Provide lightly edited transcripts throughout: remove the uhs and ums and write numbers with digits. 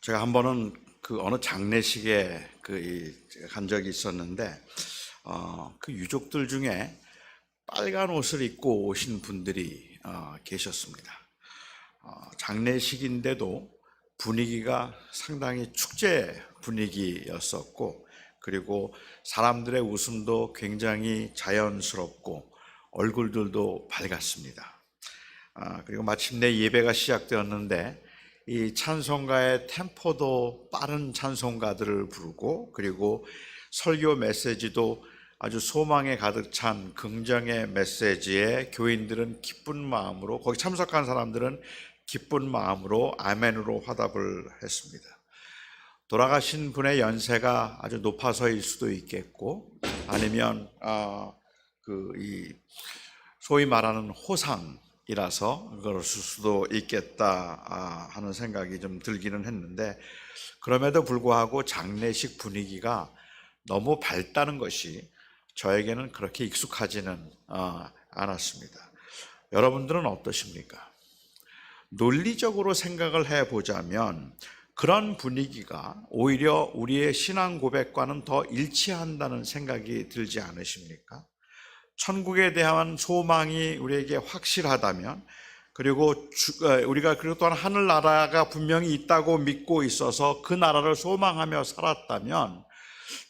제가 한 번은 그 어느 장례식에 간 적이 있었는데, 그 유족들 중에 빨간 옷을 입고 오신 분들이 계셨습니다. 장례식인데도 분위기가 상당히 축제 분위기였었고, 그리고 사람들의 웃음도 굉장히 자연스럽고 얼굴들도 밝았습니다. 그리고 마침내 예배가 시작되었는데 이 찬송가의 템포도 빠른 찬송가들을 부르고, 그리고 설교 메시지도 아주 소망에 가득 찬 긍정의 메시지에 교인들은 기쁜 마음으로, 거기 참석한 사람들은 기쁜 마음으로 아멘으로 화답을 했습니다. 돌아가신 분의 연세가 아주 높아서일 수도 있겠고, 아니면 소위 말하는 호상이라서 그럴 수도 있겠다 하는 생각이 좀 들기는 했는데, 그럼에도 불구하고 장례식 분위기가 너무 밝다는 것이 저에게는 그렇게 익숙하지는 않았습니다. 여러분들은 어떠십니까? 논리적으로 생각을 해보자면 그런 분위기가 오히려 우리의 신앙 고백과는 더 일치한다는 생각이 들지 않으십니까? 천국에 대한 소망이 우리에게 확실하다면, 그리고 우리가 그리고 또한 하늘나라가 분명히 있다고 믿고 있어서 그 나라를 소망하며 살았다면,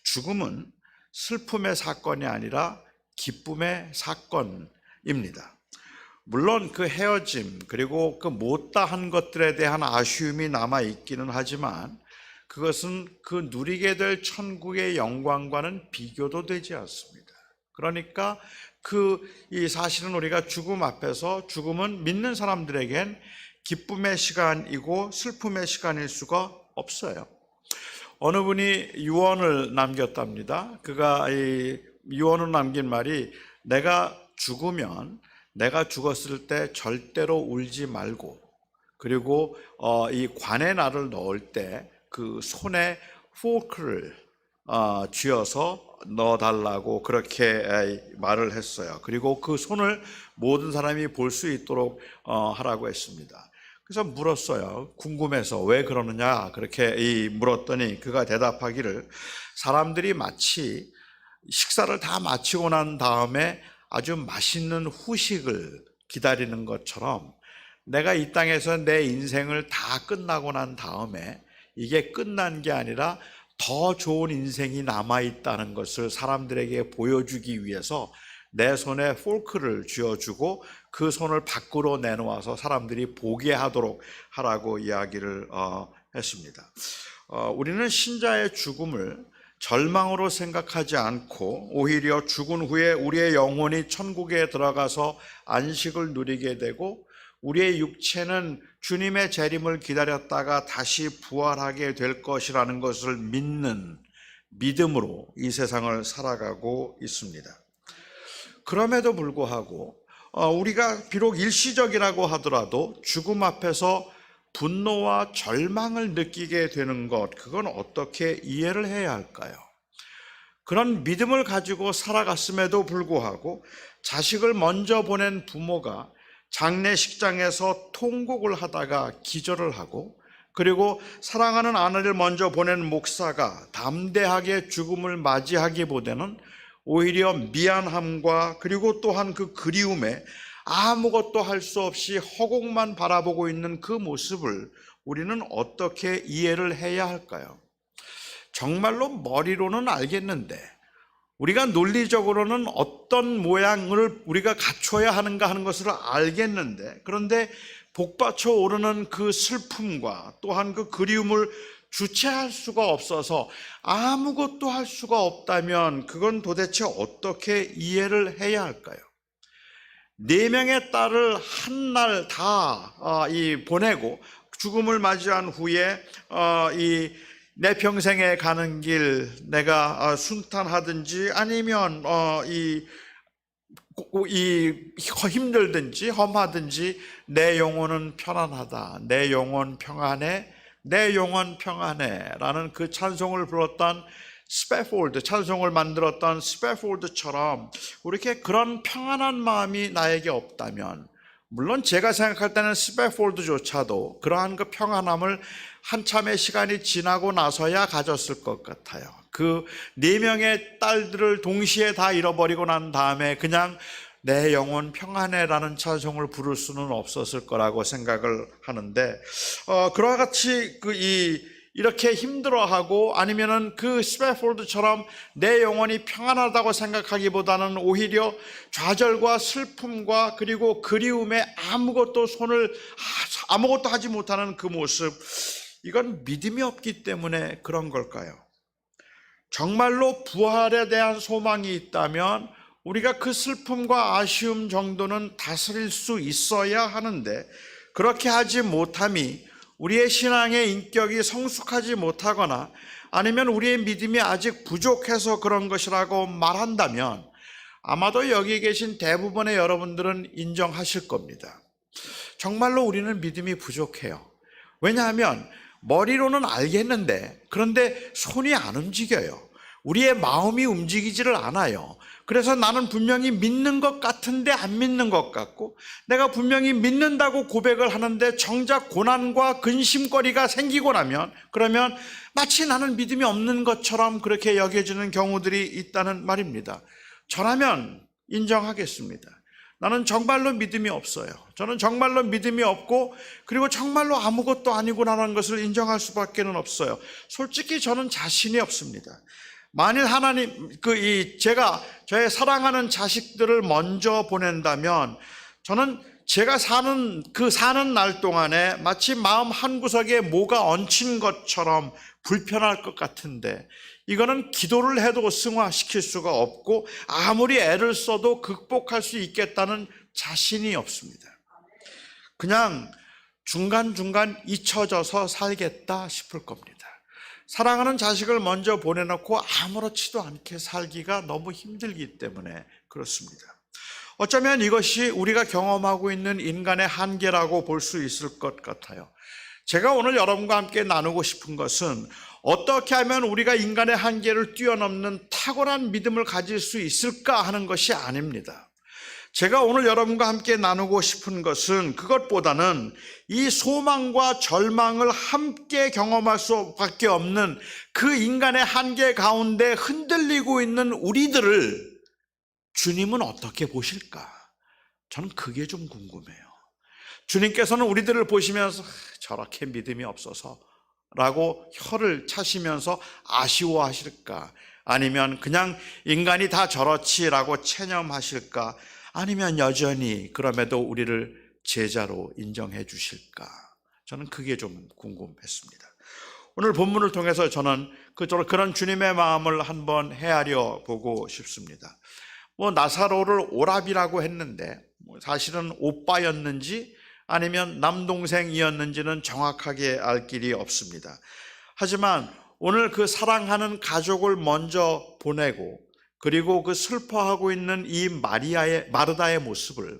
죽음은 슬픔의 사건이 아니라 기쁨의 사건입니다. 물론 그 헤어짐, 그리고 그 못다한 것들에 대한 아쉬움이 남아 있기는 하지만 그것은 그 누리게 될 천국의 영광과는 비교도 되지 않습니다. 그러니까 이 사실은 우리가 죽음 앞에서, 죽음은 믿는 사람들에겐 기쁨의 시간이고 슬픔의 시간일 수가 없어요. 어느 분이 유언을 남겼답니다. 그가 이 유언을 남긴 말이, 내가 죽었을 때 절대로 울지 말고, 그리고 이 관에 나를 넣을 때 그 손에 포크를 쥐어서 넣어달라고 그렇게 말을 했어요. 그리고 그 손을 모든 사람이 볼 수 있도록 하라고 했습니다. 그래서 물었어요. 궁금해서 왜 그러느냐 그렇게 물었더니 그가 대답하기를, 사람들이 마치 식사를 다 마치고 난 다음에 아주 맛있는 후식을 기다리는 것처럼, 내가 이 땅에서 내 인생을 다 끝나고 난 다음에 이게 끝난 게 아니라 더 좋은 인생이 남아있다는 것을 사람들에게 보여주기 위해서 내 손에 포크를 쥐어주고 그 손을 밖으로 내놓아서 사람들이 보게 하도록 하라고 이야기를 했습니다. 우리는 신자의 죽음을 절망으로 생각하지 않고 오히려 죽은 후에 우리의 영혼이 천국에 들어가서 안식을 누리게 되고, 우리의 육체는 주님의 재림을 기다렸다가 다시 부활하게 될 것이라는 것을 믿는 믿음으로 이 세상을 살아가고 있습니다. 그럼에도 불구하고 우리가 비록 일시적이라고 하더라도 죽음 앞에서 분노와 절망을 느끼게 되는 것, 그건 어떻게 이해를 해야 할까요? 그런 믿음을 가지고 살아갔음에도 불구하고 자식을 먼저 보낸 부모가 장례식장에서 통곡을 하다가 기절을 하고, 그리고 사랑하는 아내를 먼저 보낸 목사가 담대하게 죽음을 맞이하기보다는 오히려 미안함과 그리고 또한 그 그리움에 아무것도 할 수 없이 허공만 바라보고 있는 그 모습을 우리는 어떻게 이해를 해야 할까요? 정말로 머리로는 알겠는데, 우리가 논리적으로는 어떤 모양을 우리가 갖춰야 하는가 하는 것을 알겠는데, 그런데 복받쳐 오르는 그 슬픔과 또한 그 그리움을 주체할 수가 없어서 아무것도 할 수가 없다면 그건 도대체 어떻게 이해를 해야 할까요? 4명의 딸을 한 날 다 보내고 죽음을 맞이한 후에 내 평생에 가는 길 내가 순탄하든지 아니면 힘들든지 험하든지 내 영혼은 편안하다, 내 영혼 평안해, 내 영혼 평안해 라는 그 찬송을 불렀던 스패폴드, 찬송을 만들었던 스패폴드처럼 이렇게 그런 평안한 마음이 나에게 없다면, 물론 제가 생각할 때는 스패폴드조차도 그러한 그 평안함을 한참의 시간이 지나고 나서야 가졌을 것 같아요. 그 4명의 딸들을 동시에 다 잃어버리고 난 다음에 그냥 내 영혼 평안해라는 찬송을 부를 수는 없었을 거라고 생각을 하는데, 그와 같이 이렇게 힘들어하고 아니면은 그 스패폴드처럼 내 영혼이 평안하다고 생각하기보다는 오히려 좌절과 슬픔과 그리고 그리움에 아무것도 하지 못하는 그 모습, 이건 믿음이 없기 때문에 그런 걸까요? 정말로 부활에 대한 소망이 있다면 우리가 그 슬픔과 아쉬움 정도는 다스릴 수 있어야 하는데, 그렇게 하지 못함이 우리의 신앙의 인격이 성숙하지 못하거나 아니면 우리의 믿음이 아직 부족해서 그런 것이라고 말한다면 아마도 여기 계신 대부분의 여러분들은 인정하실 겁니다. 정말로 우리는 믿음이 부족해요. 왜냐하면 머리로는 알겠는데 그런데 손이 안 움직여요. 우리의 마음이 움직이지를 않아요. 그래서 나는 분명히 믿는 것 같은데 안 믿는 것 같고, 내가 분명히 믿는다고 고백을 하는데 정작 고난과 근심거리가 생기고 나면 그러면 마치 나는 믿음이 없는 것처럼 그렇게 여겨지는 경우들이 있다는 말입니다. 저라면 인정하겠습니다. 나는 정말로 믿음이 없어요. 저는 정말로 믿음이 없고 그리고 정말로 아무것도 아니구나라는 것을 인정할 수밖에 없어요. 솔직히 저는 자신이 없습니다. 만일 하나님, 제가 저의 사랑하는 자식들을 먼저 보낸다면 저는 제가 사는 날 동안에 마치 마음 한구석에 뭐가 얹힌 것처럼 불편할 것 같은데, 이거는 기도를 해도 승화시킬 수가 없고 아무리 애를 써도 극복할 수 있겠다는 자신이 없습니다. 그냥 중간중간 잊혀져서 살겠다 싶을 겁니다. 사랑하는 자식을 먼저 보내놓고 아무렇지도 않게 살기가 너무 힘들기 때문에 그렇습니다. 어쩌면 이것이 우리가 경험하고 있는 인간의 한계라고 볼 수 있을 것 같아요. 제가 오늘 여러분과 함께 나누고 싶은 것은 어떻게 하면 우리가 인간의 한계를 뛰어넘는 탁월한 믿음을 가질 수 있을까 하는 것이 아닙니다. 제가 오늘 여러분과 함께 나누고 싶은 것은 그것보다는 이 소망과 절망을 함께 경험할 수밖에 없는 그 인간의 한계 가운데 흔들리고 있는 우리들을 주님은 어떻게 보실까? 저는 그게 좀 궁금해요. 주님께서는 우리들을 보시면서 저렇게 믿음이 없어서 라고 혀를 차시면서 아쉬워하실까? 아니면 그냥 인간이 다 저렇지라고 체념하실까? 아니면 여전히 그럼에도 우리를 제자로 인정해 주실까? 저는 그게 좀 궁금했습니다. 오늘 본문을 통해서 저는 그런 주님의 마음을 한번 헤아려 보고 싶습니다. 나사로를 오라비라고 했는데 사실은 오빠였는지 아니면 남동생이었는지는 정확하게 알 길이 없습니다. 하지만 오늘 그 사랑하는 가족을 먼저 보내고 그리고 그 슬퍼하고 있는 이 마르다의 모습을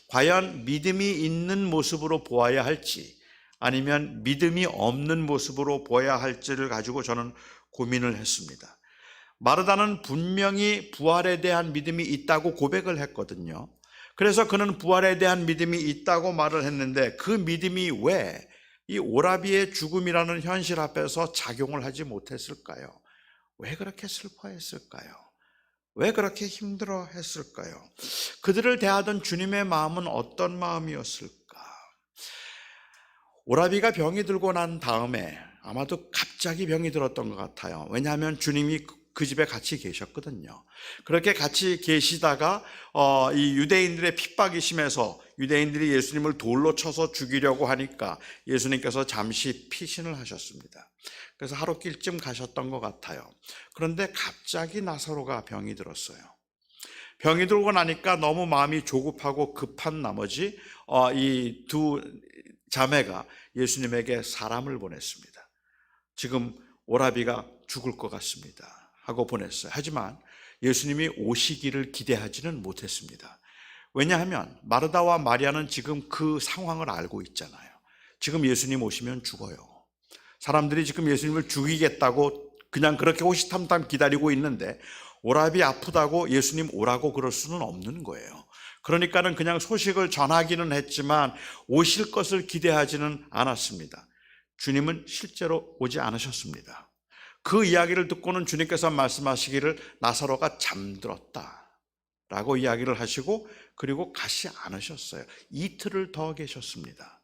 과연 믿음이 있는 모습으로 보아야 할지 아니면 믿음이 없는 모습으로 보아야 할지를 가지고 저는 고민을 했습니다. 마르다는 분명히 부활에 대한 믿음이 있다고 고백을 했거든요. 그래서 그는 부활에 대한 믿음이 있다고 말을 했는데 그 믿음이 왜 이 오라비의 죽음이라는 현실 앞에서 작용을 하지 못했을까요? 왜 그렇게 슬퍼했을까요? 왜 그렇게 힘들어 했을까요? 그들을 대하던 주님의 마음은 어떤 마음이었을까? 오라비가 병이 들고 난 다음에 아마도 갑자기 병이 들었던 것 같아요. 왜냐하면 주님이 그 집에 같이 계셨거든요. 그렇게 같이 계시다가 이 유대인들의 핍박이 심해서 유대인들이 예수님을 돌로 쳐서 죽이려고 하니까 예수님께서 잠시 피신을 하셨습니다. 그래서 하루길쯤 가셨던 것 같아요. 그런데 갑자기 나사로가 병이 들었어요. 병이 들고 나니까 너무 마음이 조급하고 급한 나머지 이 두 자매가 예수님에게 사람을 보냈습니다. 지금 오라비가 죽을 것 같습니다 하고 보냈어요. 하지만 예수님이 오시기를 기대하지는 못했습니다. 왜냐하면 마르다와 마리아는 지금 그 상황을 알고 있잖아요. 지금 예수님 오시면 죽어요. 사람들이 지금 예수님을 죽이겠다고 그냥 그렇게 호시탐탐 기다리고 있는데 오라비 아프다고 예수님 오라고 그럴 수는 없는 거예요. 그러니까는 그냥 소식을 전하기는 했지만 오실 것을 기대하지는 않았습니다. 주님은 실제로 오지 않으셨습니다. 그 이야기를 듣고는 주님께서 말씀하시기를 나사로가 잠들었다 라고 이야기를 하시고 그리고 가시 않으셨어요. 이틀을 더 계셨습니다.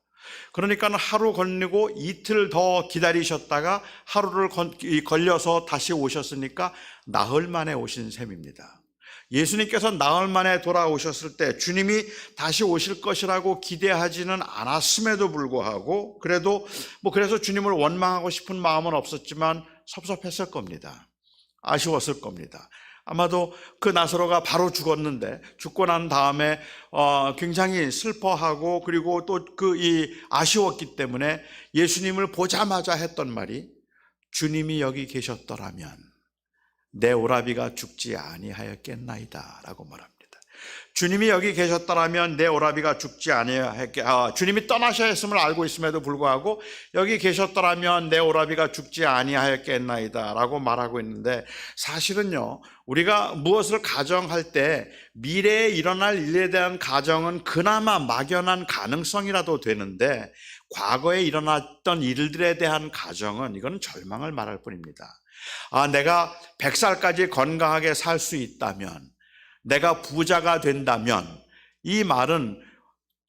그러니까 하루 걸리고 이틀 더 기다리셨다가 하루를 걸려서 다시 오셨으니까 나흘 만에 오신 셈입니다. 예수님께서 나흘 만에 돌아오셨을 때 주님이 다시 오실 것이라고 기대하지는 않았음에도 불구하고 그래서 주님을 원망하고 싶은 마음은 없었지만 섭섭했을 겁니다. 아쉬웠을 겁니다. 아마도 그 나사로가 바로 죽었는데 죽고 난 다음에 굉장히 슬퍼하고 그리고 또 아쉬웠기 때문에 예수님을 보자마자 했던 말이 주님이 여기 계셨더라면 내 오라비가 죽지 아니하였겠나이다 라고 말합니다. 주님이 여기 계셨더라면 내 오라비가 죽지 주님이 떠나셔야 했음을 알고 있음에도 불구하고 여기 계셨더라면 내 오라비가 죽지 아니하였겠나이다 라고 말하고 있는데, 사실은요, 우리가 무엇을 가정할 때 미래에 일어날 일에 대한 가정은 그나마 막연한 가능성이라도 되는데, 과거에 일어났던 일들에 대한 가정은 이건 절망을 말할 뿐입니다. 내가 100살까지 건강하게 살 수 있다면, 내가 부자가 된다면, 이 말은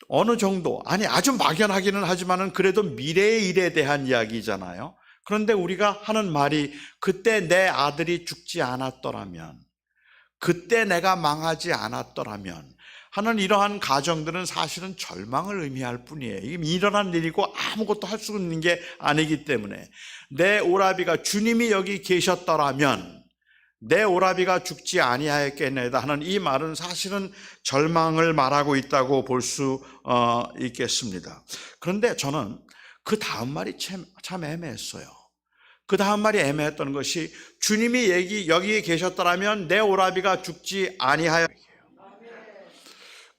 어느 정도, 아주 막연하기는 하지만은 그래도 미래의 일에 대한 이야기잖아요. 그런데 우리가 하는 말이 그때 내 아들이 죽지 않았더라면, 그때 내가 망하지 않았더라면 하는 이러한 가정들은 사실은 절망을 의미할 뿐이에요. 이게 일어난 일이고 아무것도 할 수 있는 게 아니기 때문에 내 오라비가 주님이 여기 계셨더라면 내 오라비가 죽지 아니하였겠나이다 하는 이 말은 사실은 절망을 말하고 있다고 볼 수 있겠습니다. 그런데 저는 그 다음 말이 참 애매했어요. 그 다음 말이 애매했던 것이 주님이 여기에 계셨더라면 내 오라비가 죽지 아니하였.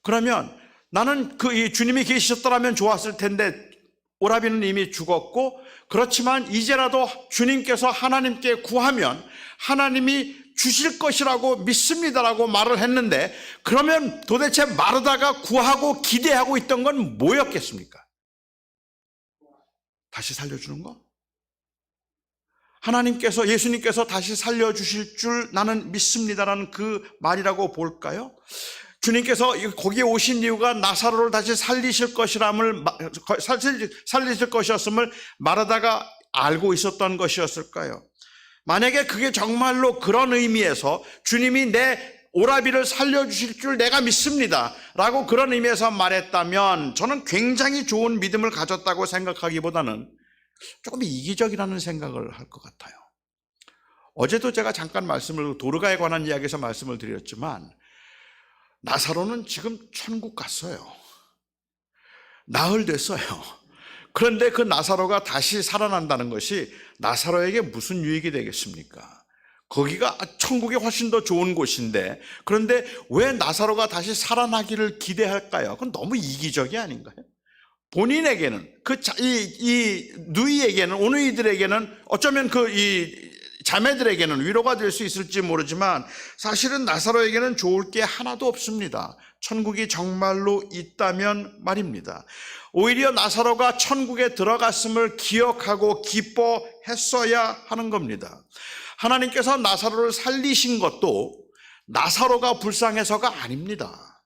그러면 나는 이 주님이 계셨더라면 좋았을 텐데 오라비는 이미 죽었고, 그렇지만 이제라도 주님께서 하나님께 구하면 하나님이 주실 것이라고 믿습니다라고 말을 했는데, 그러면 도대체 마르다가 구하고 기대하고 있던 건 뭐였겠습니까? 다시 살려주는 거? 예수님께서 다시 살려주실 줄 나는 믿습니다라는 그 말이라고 볼까요? 주님께서 거기에 오신 이유가 나사로를 다시 살리실 것이었음을 마르다가 알고 있었던 것이었을까요? 만약에 그게 정말로 그런 의미에서 주님이 내 오라비를 살려주실 줄 내가 믿습니다 라고 그런 의미에서 말했다면 저는 굉장히 좋은 믿음을 가졌다고 생각하기보다는 조금 이기적이라는 생각을 할 것 같아요. 어제도 제가 잠깐 도르가에 관한 이야기에서 말씀을 드렸지만, 나사로는 지금 천국 갔어요. 나흘 됐어요. 그런데 그 나사로가 다시 살아난다는 것이 나사로에게 무슨 유익이 되겠습니까? 거기가 천국이 훨씬 더 좋은 곳인데, 그런데 왜 나사로가 다시 살아나기를 기대할까요? 그건 너무 이기적이 아닌가요? 본인에게는, 이 누이에게는, 오누이들에게는, 어쩌면 이 자매들에게는 위로가 될 수 있을지 모르지만 사실은 나사로에게는 좋을 게 하나도 없습니다. 천국이 정말로 있다면 말입니다. 오히려 나사로가 천국에 들어갔음을 기억하고 기뻐했어야 하는 겁니다. 하나님께서 나사로를 살리신 것도 나사로가 불쌍해서가 아닙니다.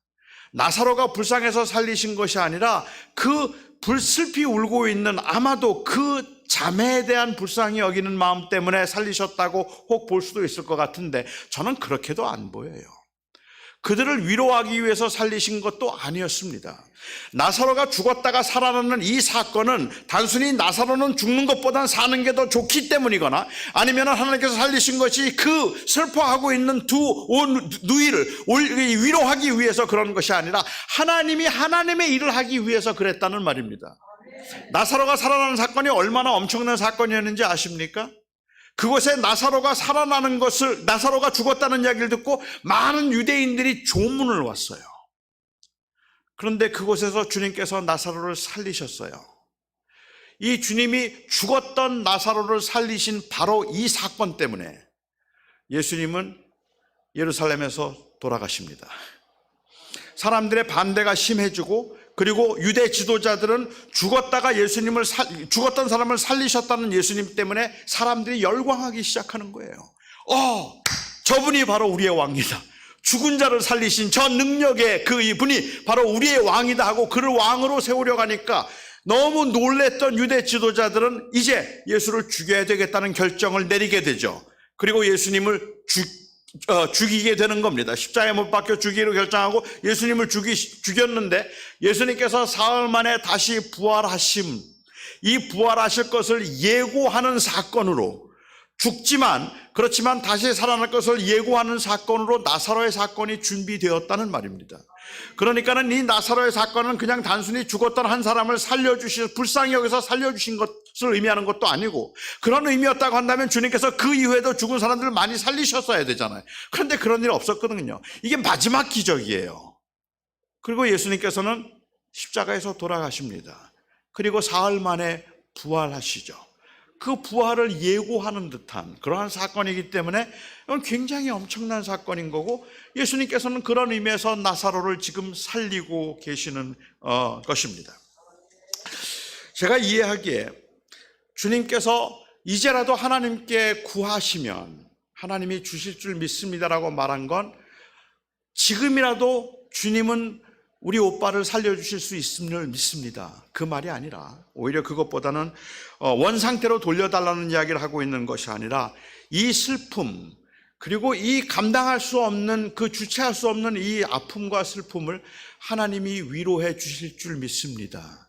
나사로가 불쌍해서 살리신 것이 아니라 그 슬피 울고 있는, 아마도 그 자매에 대한 불쌍히 여기는 마음 때문에 살리셨다고 혹 볼 수도 있을 것 같은데, 저는 그렇게도 안 보여요. 그들을 위로하기 위해서 살리신 것도 아니었습니다. 나사로가 죽었다가 살아나는 이 사건은 단순히 나사로는 죽는 것보단 사는 게 더 좋기 때문이거나, 아니면 하나님께서 살리신 것이 그 슬퍼하고 있는 두 누이를 위로하기 위해서 그런 것이 아니라 하나님이 하나님의 일을 하기 위해서 그랬다는 말입니다. 나사로가 살아나는 사건이 얼마나 엄청난 사건이었는지 아십니까? 그곳에 나사로가 죽었다는 이야기를 듣고 많은 유대인들이 조문을 왔어요. 그런데 그곳에서 주님께서 나사로를 살리셨어요. 이 주님이 죽었던 나사로를 살리신 바로 이 사건 때문에 예수님은 예루살렘에서 돌아가십니다. 사람들의 반대가 심해지고 그리고 유대 지도자들은 죽었던 사람을 살리셨다는 예수님 때문에 사람들이 열광하기 시작하는 거예요. 저분이 바로 우리의 왕이다. 죽은 자를 살리신 저 능력의 그 이분이 바로 우리의 왕이다 하고 그를 왕으로 세우려 하니까 너무 놀랬던 유대 지도자들은 이제 예수를 죽여야 되겠다는 결정을 내리게 되죠. 그리고 예수님을 죽이게 되는 겁니다. 십자가에 못 박혀 죽이기로 결정하고 예수님을 죽였는데 예수님께서 사흘 만에 다시 부활하심, 이 부활하실 것을 예고하는 사건으로 그렇지만 다시 살아날 것을 예고하는 사건으로 나사로의 사건이 준비되었다는 말입니다. 그러니까는 이 나사로의 사건은 그냥 단순히 죽었던 한 사람을 불쌍히 여기서 살려주신 것을 의미하는 것도 아니고, 그런 의미였다고 한다면 주님께서 그 이후에도 죽은 사람들을 많이 살리셨어야 되잖아요. 그런데 그런 일 없었거든요. 이게 마지막 기적이에요. 그리고 예수님께서는 십자가에서 돌아가십니다. 그리고 사흘 만에 부활하시죠. 그 부활을 예고하는 듯한 그러한 사건이기 때문에 이건 굉장히 엄청난 사건인 거고, 예수님께서는 그런 의미에서 나사로를 지금 살리고 계시는 것입니다. 제가 이해하기에 주님께서 이제라도 하나님께 구하시면 하나님이 주실 줄 믿습니다라고 말한 건, 지금이라도 주님은 우리 오빠를 살려주실 수 있음을 믿습니다, 그 말이 아니라, 오히려 그것보다는 원상태로 돌려달라는 이야기를 하고 있는 것이 아니라, 이 슬픔, 그리고 이 감당할 수 없는, 주체할 수 없는 이 아픔과 슬픔을 하나님이 위로해 주실 줄 믿습니다.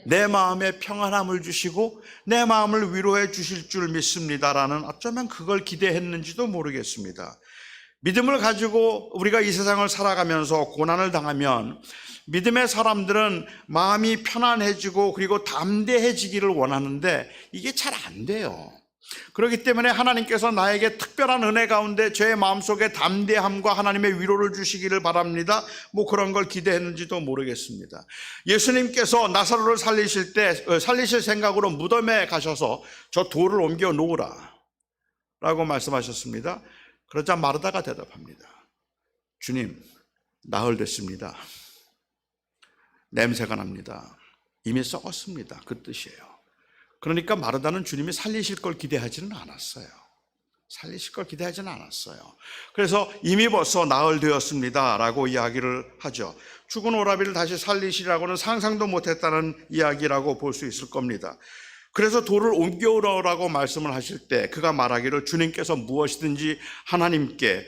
내 마음에 평안함을 주시고 내 마음을 위로해 주실 줄 믿습니다라는, 어쩌면 그걸 기대했는지도 모르겠습니다. 믿음을 가지고 우리가 이 세상을 살아가면서 고난을 당하면 믿음의 사람들은 마음이 편안해지고 그리고 담대해지기를 원하는데 이게 잘 안 돼요. 그렇기 때문에 하나님께서 나에게 특별한 은혜 가운데 제 마음속에 담대함과 하나님의 위로를 주시기를 바랍니다. 그런 걸 기대했는지도 모르겠습니다. 예수님께서 나사로를 살리실 생각으로 무덤에 가셔서 저 돌을 옮겨 놓으라 라고 말씀하셨습니다. 그러자 마르다가 대답합니다. 주님, 나흘 됐습니다. 냄새가 납니다. 이미 썩었습니다. 그 뜻이에요. 그러니까 마르다는 주님이 살리실 걸 기대하지는 않았어요. 그래서 이미 벌써 나흘 되었습니다 라고 이야기를 하죠. 죽은 오라비를 다시 살리시라고는 상상도 못했다는 이야기라고 볼 수 있을 겁니다. 그래서 돌을 옮겨오라고 말씀을 하실 때 그가 말하기를, 주님께서 무엇이든지 하나님께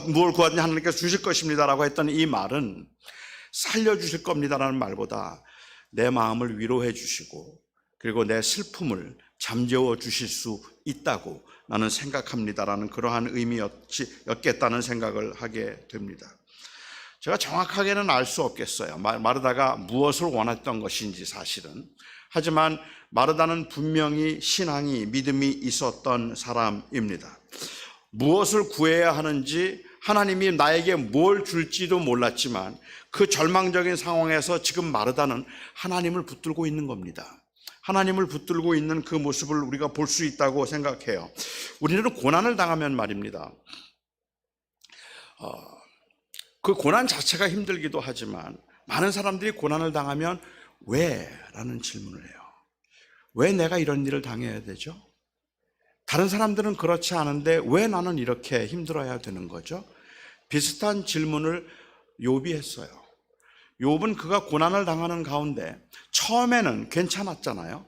무엇을 구하든지 하나님께서 주실 것입니다 라고 했던 이 말은 살려주실 겁니다라는 말보다 내 마음을 위로해 주시고 그리고 내 슬픔을 잠재워 주실 수 있다고 나는 생각합니다라는 그러한 의미였겠다는 생각을 하게 됩니다. 제가 정확하게는 알 수 없겠어요. 마르다가 무엇을 원했던 것인지 사실은. 하지만 마르다는 분명히 신앙이, 믿음이 있었던 사람입니다. 무엇을 구해야 하는지, 하나님이 나에게 뭘 줄지도 몰랐지만 그 절망적인 상황에서 지금 마르다는 하나님을 붙들고 있는 겁니다. 하나님을 붙들고 있는 그 모습을 우리가 볼 수 있다고 생각해요. 우리는 고난을 당하면 말입니다, 그 고난 자체가 힘들기도 하지만 많은 사람들이 고난을 당하면 왜? 라는 질문을 해요. 왜 내가 이런 일을 당해야 되죠? 다른 사람들은 그렇지 않은데 왜 나는 이렇게 힘들어야 되는 거죠? 비슷한 질문을 욥이 했어요. 욥은 그가 고난을 당하는 가운데 처음에는 괜찮았잖아요.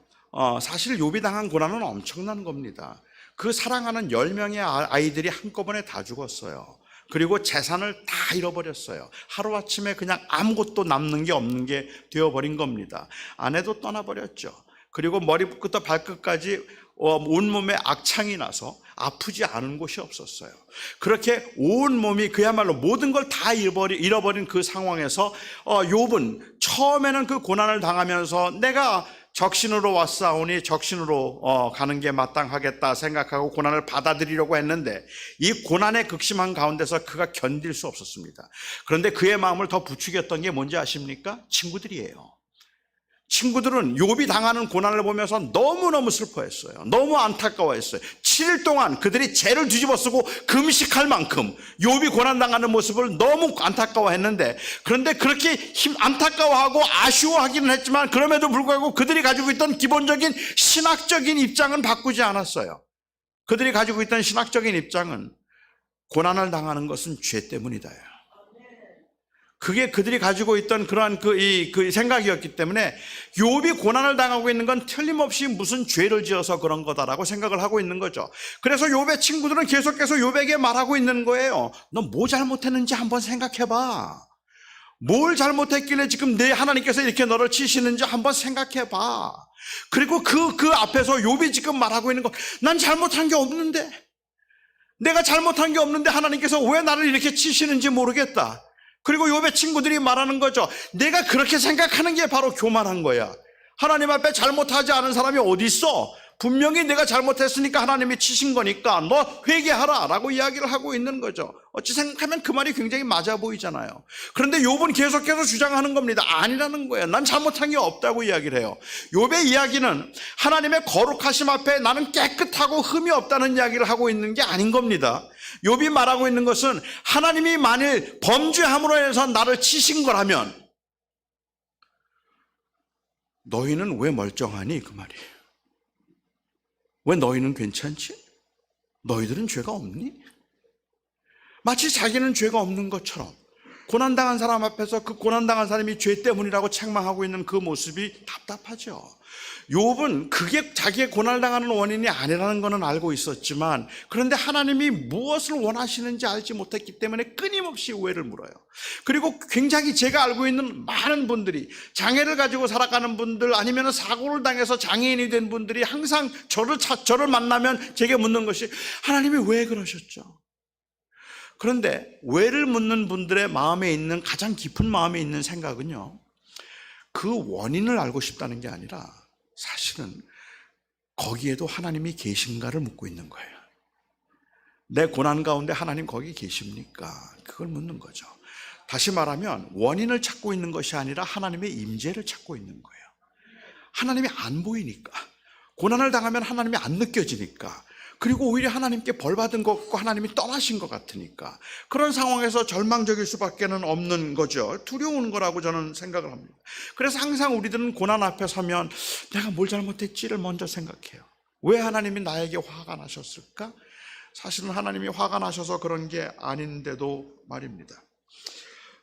사실 욥이 당한 고난은 엄청난 겁니다. 그 사랑하는 10명의 아이들이 한꺼번에 다 죽었어요. 그리고 재산을 다 잃어버렸어요. 하루아침에 그냥 아무것도 남는 게 없는 게 되어버린 겁니다. 아내도 떠나버렸죠. 그리고 머리부터 발끝까지 온몸에 악창이 나서 아프지 않은 곳이 없었어요. 그렇게 온몸이 그야말로 모든 걸 다 잃어버린 그 상황에서 욥은 처음에는 그 고난을 당하면서 내가 적신으로 왔사오니 적신으로 가는 게 마땅하겠다 생각하고 고난을 받아들이려고 했는데 이 고난의 극심한 가운데서 그가 견딜 수 없었습니다. 그런데 그의 마음을 더 부추겼던 게 뭔지 아십니까? 친구들이에요. 친구들은 욥이 당하는 고난을 보면서 너무너무 슬퍼했어요. 너무 안타까워했어요. 7일 동안 그들이 죄를 뒤집어쓰고 금식할 만큼 욥이 고난당하는 모습을 너무 안타까워했는데, 그런데 그렇게 안타까워하고 아쉬워하기는 했지만 그럼에도 불구하고 그들이 가지고 있던 기본적인 신학적인 입장은 바꾸지 않았어요. 그들이 가지고 있던 신학적인 입장은 고난을 당하는 것은 죄 때문이다. 그게 그들이 가지고 있던 그러한 그 생각이었기 때문에 욥이 고난을 당하고 있는 건 틀림없이 무슨 죄를 지어서 그런 거다라고 생각을 하고 있는 거죠. 그래서 욥의 친구들은 계속해서 욥에게 말하고 있는 거예요. 너 뭐 잘못했는지 한번 생각해봐. 뭘 잘못했길래 지금 내 하나님께서 이렇게 너를 치시는지 한번 생각해봐. 그리고 그 앞에서 욥이 지금 말하고 있는 거, 난 잘못한 게 없는데, 내가 잘못한 게 없는데 하나님께서 왜 나를 이렇게 치시는지 모르겠다. 그리고 욥의 친구들이 말하는 거죠. 내가 그렇게 생각하는 게 바로 교만한 거야. 하나님 앞에 잘못하지 않은 사람이 어디 있어? 분명히 내가 잘못했으니까 하나님이 치신 거니까 너 회개하라 라고 이야기를 하고 있는 거죠. 어찌 생각하면 그 말이 굉장히 맞아 보이잖아요. 그런데 욥은 계속해서 주장하는 겁니다. 아니라는 거예요. 난 잘못한 게 없다고 이야기를 해요. 욥의 이야기는 하나님의 거룩하심 앞에 나는 깨끗하고 흠이 없다는 이야기를 하고 있는 게 아닌 겁니다. 욥이 말하고 있는 것은 하나님이 만일 범죄함으로 인해서 나를 치신 거라면 너희는 왜 멀쩡하니? 그 말이에요. 왜 너희는 괜찮지? 너희들은 죄가 없니? 마치 자기는 죄가 없는 것처럼 고난당한 사람 앞에서 그 고난당한 사람이 죄 때문이라고 책망하고 있는 그 모습이 답답하죠. 욥은 그게 자기의 고난을 당하는 원인이 아니라는 것은 알고 있었지만, 그런데 하나님이 무엇을 원하시는지 알지 못했기 때문에 끊임없이 오해를 물어요. 그리고 굉장히 제가 알고 있는 많은 분들이, 장애를 가지고 살아가는 분들, 아니면 사고를 당해서 장애인이 된 분들이 항상 저를 만나면 제게 묻는 것이, 하나님이 왜 그러셨죠? 그런데 왜를 묻는 분들의 마음에 있는 가장 깊은 마음에 있는 생각은요, 그 원인을 알고 싶다는 게 아니라 사실은 거기에도 하나님이 계신가를 묻고 있는 거예요. 내 고난 가운데 하나님 거기 계십니까? 그걸 묻는 거죠. 다시 말하면 원인을 찾고 있는 것이 아니라 하나님의 임재를 찾고 있는 거예요. 하나님이 안 보이니까, 고난을 당하면 하나님이 안 느껴지니까, 그리고 오히려 하나님께 벌 받은 것 같고 하나님이 떠나신 것 같으니까 그런 상황에서 절망적일 수밖에 없는 거죠. 두려운 거라고 저는 생각을 합니다. 그래서 항상 우리들은 고난 앞에 서면 내가 뭘 잘못했지를 먼저 생각해요. 왜 하나님이 나에게 화가 나셨을까? 사실은 하나님이 화가 나셔서 그런 게 아닌데도 말입니다.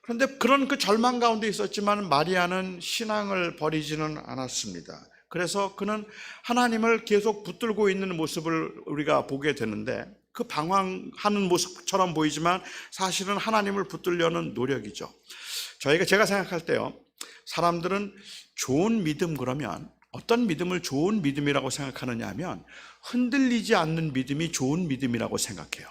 그런데 그런 그 절망 가운데 있었지만 마리아는 신앙을 버리지는 않았습니다. 그래서 그는 하나님을 계속 붙들고 있는 모습을 우리가 보게 되는데, 그 방황하는 모습처럼 보이지만 사실은 하나님을 붙들려는 노력이죠. 제가 생각할 때요, 사람들은 좋은 믿음 그러면 어떤 믿음을 좋은 믿음이라고 생각하느냐 하면 흔들리지 않는 믿음이 좋은 믿음이라고 생각해요.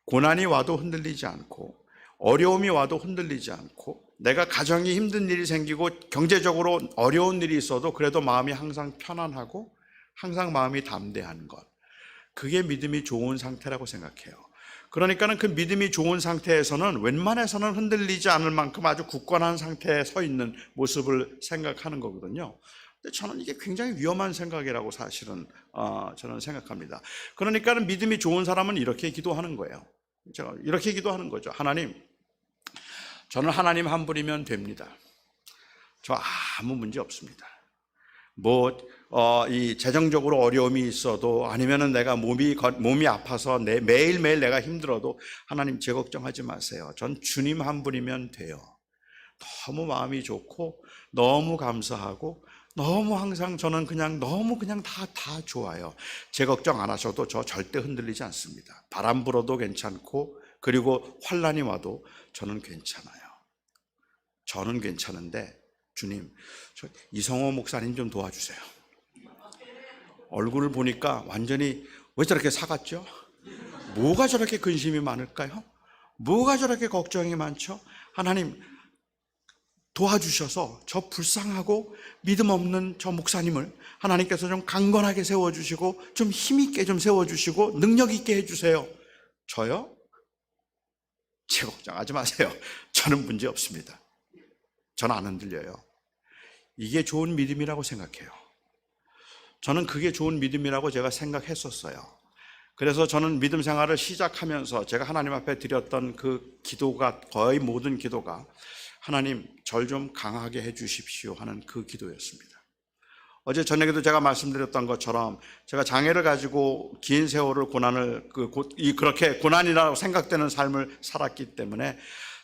고난이 와도 흔들리지 않고, 어려움이 와도 흔들리지 않고, 내가 가정이 힘든 일이 생기고 경제적으로 어려운 일이 있어도 그래도 마음이 항상 편안하고 항상 마음이 담대한 것, 그게 믿음이 좋은 상태라고 생각해요. 그러니까는 그 믿음이 좋은 상태에서는 웬만해서는 흔들리지 않을 만큼 아주 굳건한 상태에 서 있는 모습을 생각하는 거거든요. 근데 저는 이게 굉장히 위험한 생각이라고 사실은 저는 생각합니다. 그러니까는 믿음이 좋은 사람은 이렇게 기도하는 거예요. 제가 이렇게 기도하는 거죠. 하나님, 저는 하나님 한 분이면 됩니다. 저 아무 문제 없습니다. 이 재정적으로 어려움이 있어도, 아니면은 내가 몸이 아파서 매일매일 내가 힘들어도 하나님 제 걱정하지 마세요. 전 주님 한 분이면 돼요. 너무 마음이 좋고 너무 감사하고 너무 항상 저는 너무 다 좋아요. 제 걱정 안 하셔도 저 절대 흔들리지 않습니다. 바람 불어도 괜찮고, 그리고 환난이 와도 저는 괜찮아요. 저는 괜찮은데 주님, 저 이성호 목사님 좀 도와주세요. 얼굴을 보니까 완전히 왜 저렇게 사갔죠? 뭐가 저렇게 근심이 많을까요? 뭐가 저렇게 걱정이 많죠? 하나님 도와주셔서 저 불쌍하고 믿음 없는 저 목사님을 하나님께서 좀 강건하게 세워주시고 좀 힘있게 좀 세워주시고 능력 있게 해주세요. 저요? 제 걱정하지 마세요. 저는 문제 없습니다. 저는 안 흔들려요. 이게 좋은 믿음이라고 생각해요. 저는 그게 좋은 믿음이라고 제가 생각했었어요. 그래서 저는 믿음 생활을 시작하면서 제가 하나님 앞에 드렸던 그 기도가, 거의 모든 기도가 하나님 절 좀 강하게 해 주십시오 하는 그 기도였습니다. 어제 저녁에도 제가 말씀드렸던 것처럼 제가 장애를 가지고 긴 세월을 그렇게 고난이라고 생각되는 삶을 살았기 때문에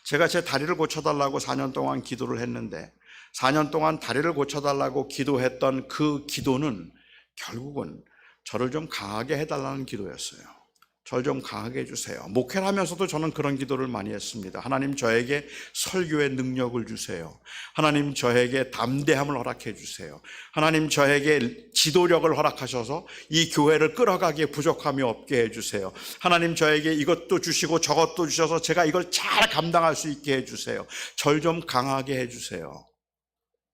제가 제 다리를 고쳐달라고 4년 동안 기도를 했는데 4년 동안 다리를 고쳐달라고 기도했던 그 기도는 결국은 저를 좀 강하게 해달라는 기도였어요. 저를 좀 강하게 해주세요. 목회를 하면서도 저는 그런 기도를 많이 했습니다. 하나님 저에게 설교의 능력을 주세요. 하나님 저에게 담대함을 허락해 주세요. 하나님 저에게 지도력을 허락하셔서 이 교회를 끌어가기에 부족함이 없게 해주세요. 하나님 저에게 이것도 주시고 저것도 주셔서 제가 이걸 잘 감당할 수 있게 해주세요. 절 좀 강하게 해주세요.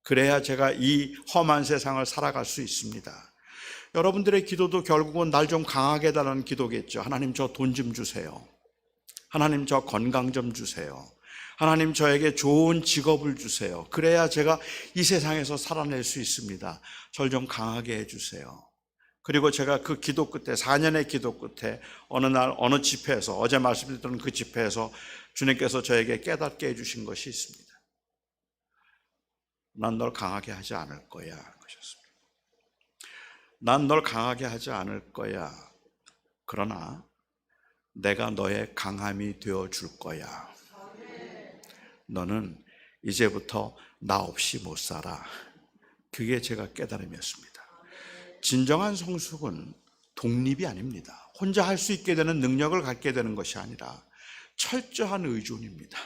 그래야 제가 이 험한 세상을 살아갈 수 있습니다. 여러분들의 기도도 결국은 날 좀 강하게 해달라는 기도겠죠. 하나님 저 돈 좀 주세요. 하나님 저 건강 좀 주세요. 하나님 저에게 좋은 직업을 주세요. 그래야 제가 이 세상에서 살아낼 수 있습니다. 절 좀 강하게 해주세요. 그리고 제가 그 기도 끝에 4년의 기도 끝에 어느 날 어느 집회에서 어제 말씀드렸던 그 집회에서 주님께서 저에게 깨닫게 해주신 것이 있습니다. 난 널 강하게 하지 않을 거야 하셨습니다. 난 널 강하게 하지 않을 거야. 그러나 내가 너의 강함이 되어줄 거야. 너는 이제부터 나 없이 못 살아. 그게 제가 깨달음이었습니다. 진정한 성숙은 독립이 아닙니다. 혼자 할 수 있게 되는 능력을 갖게 되는 것이 아니라 철저한 의존입니다.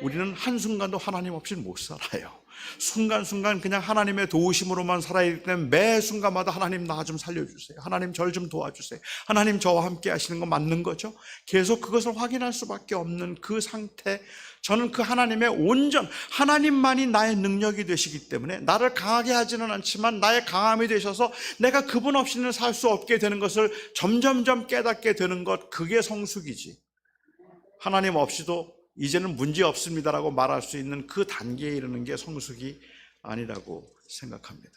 우리는 한순간도 하나님 없이 못 살아요. 순간순간 그냥 하나님의 도우심으로만 살아야 되기 때문에 매 순간마다 하나님 나 좀 살려주세요. 하나님 절 좀 도와주세요. 하나님 저와 함께 하시는 거 맞는 거죠? 계속 그것을 확인할 수밖에 없는 그 상태, 저는 그 하나님의 온전, 하나님만이 나의 능력이 되시기 때문에 나를 강하게 하지는 않지만 나의 강함이 되셔서 내가 그분 없이는 살 수 없게 되는 것을 점점점 깨닫게 되는 것, 그게 성숙이지. 하나님 없이도 이제는 문제 없습니다라고 말할 수 있는 그 단계에 이르는 게 성숙이 아니라고 생각합니다.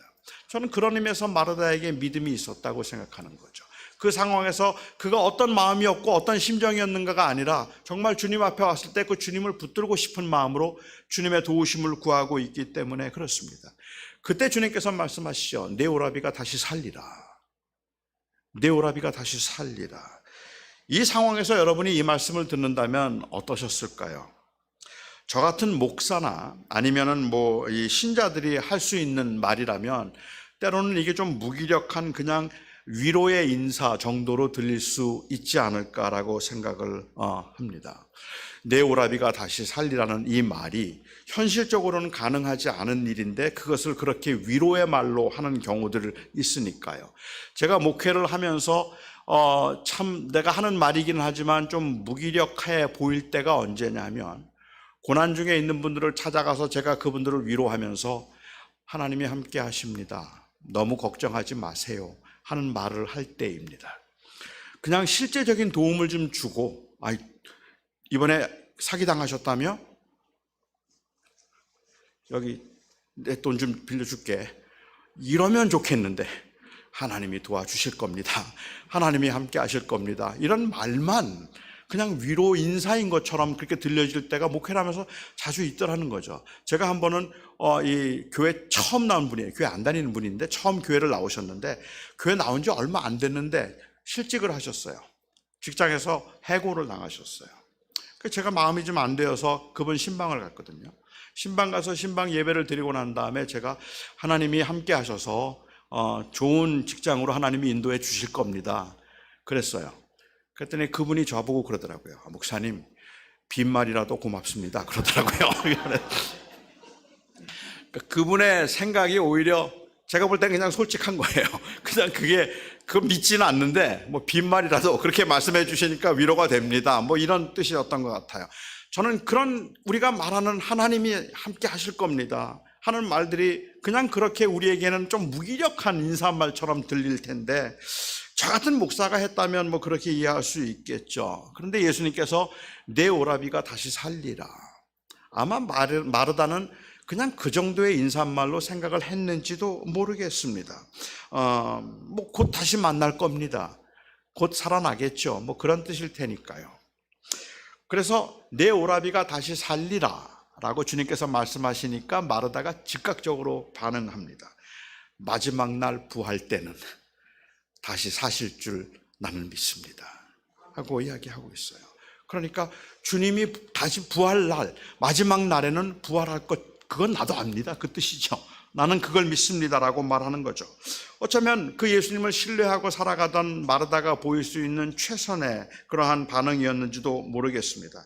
저는 그런 의미에서 마르다에게 믿음이 있었다고 생각하는 거죠. 그 상황에서 그가 어떤 마음이었고 어떤 심정이었는가가 아니라 정말 주님 앞에 왔을 때 그 주님을 붙들고 싶은 마음으로 주님의 도우심을 구하고 있기 때문에 그렇습니다. 그때 주님께서 말씀하시죠. 내 오라비가 다시 살리라. 내 오라비가 다시 살리라. 이 상황에서 여러분이 이 말씀을 듣는다면 어떠셨을까요? 저 같은 목사나 아니면은 이 신자들이 할 수 있는 말이라면 때로는 이게 좀 무기력한 그냥 위로의 인사 정도로 들릴 수 있지 않을까라고 생각을 합니다. 내 오라비가 다시 살리라는 이 말이 현실적으로는 가능하지 않은 일인데 그것을 그렇게 위로의 말로 하는 경우들이 있으니까요. 제가 목회를 하면서 참 내가 하는 말이긴 하지만 좀 무기력해 보일 때가 언제냐면 고난 중에 있는 분들을 찾아가서 제가 그분들을 위로하면서 하나님이 함께 하십니다. 너무 걱정하지 마세요. 하는 말을 할 때입니다. 그냥 실제적인 도움을 좀 주고 이번에 사기당하셨다며? 여기 내 돈 좀 빌려줄게. 이러면 좋겠는데 하나님이 도와주실 겁니다. 하나님이 함께 하실 겁니다. 이런 말만 그냥 위로 인사인 것처럼 그렇게 들려질 때가 목회를 하면서 자주 있더라는 거죠. 제가 한 번은 이 교회 처음 나온 분이에요. 교회 안 다니는 분인데 처음 교회를 나오셨는데 교회 나온 지 얼마 안 됐는데 실직을 하셨어요. 직장에서 해고를 당하셨어요. 제가 마음이 좀 안 되어서 그분 신방을 갔거든요. 신방 가서 신방 예배를 드리고 난 다음에 제가 하나님이 함께 하셔서 좋은 직장으로 하나님이 인도해 주실 겁니다. 그랬어요. 그랬더니 그분이 저보고 그러더라고요. 목사님, 빈말이라도 고맙습니다. 그러더라고요. 그분의 생각이 오히려 제가 볼 땐 그냥 솔직한 거예요. 그냥 그거 믿지는 않는데 빈말이라도 그렇게 말씀해 주시니까 위로가 됩니다. 이런 뜻이었던 것 같아요. 저는 그런 우리가 말하는 하나님이 함께 하실 겁니다 하는 말들이 그냥 그렇게 우리에게는 좀 무기력한 인사말처럼 들릴 텐데 저 같은 목사가 했다면 그렇게 이해할 수 있겠죠. 그런데 예수님께서 내 오라비가 다시 살리라. 아마 마르다는 그냥 그 정도의 인사말로 생각을 했는지도 모르겠습니다. 뭐 곧 다시 만날 겁니다. 곧 살아나겠죠. 뭐 그런 뜻일 테니까요. 그래서 내 오라비가 다시 살리라 라고 주님께서 말씀하시니까 마르다가 즉각적으로 반응합니다. 마지막 날 부활 때는 다시 사실 줄 나는 믿습니다 하고 이야기하고 있어요. 그러니까 주님이 다시 부활 날, 마지막 날에는 부활할 것, 그건 나도 압니다. 그 뜻이죠. 나는 그걸 믿습니다라고 말하는 거죠. 어쩌면 그 예수님을 신뢰하고 살아가던 마르다가 보일 수 있는 최선의 그러한 반응이었는지도 모르겠습니다.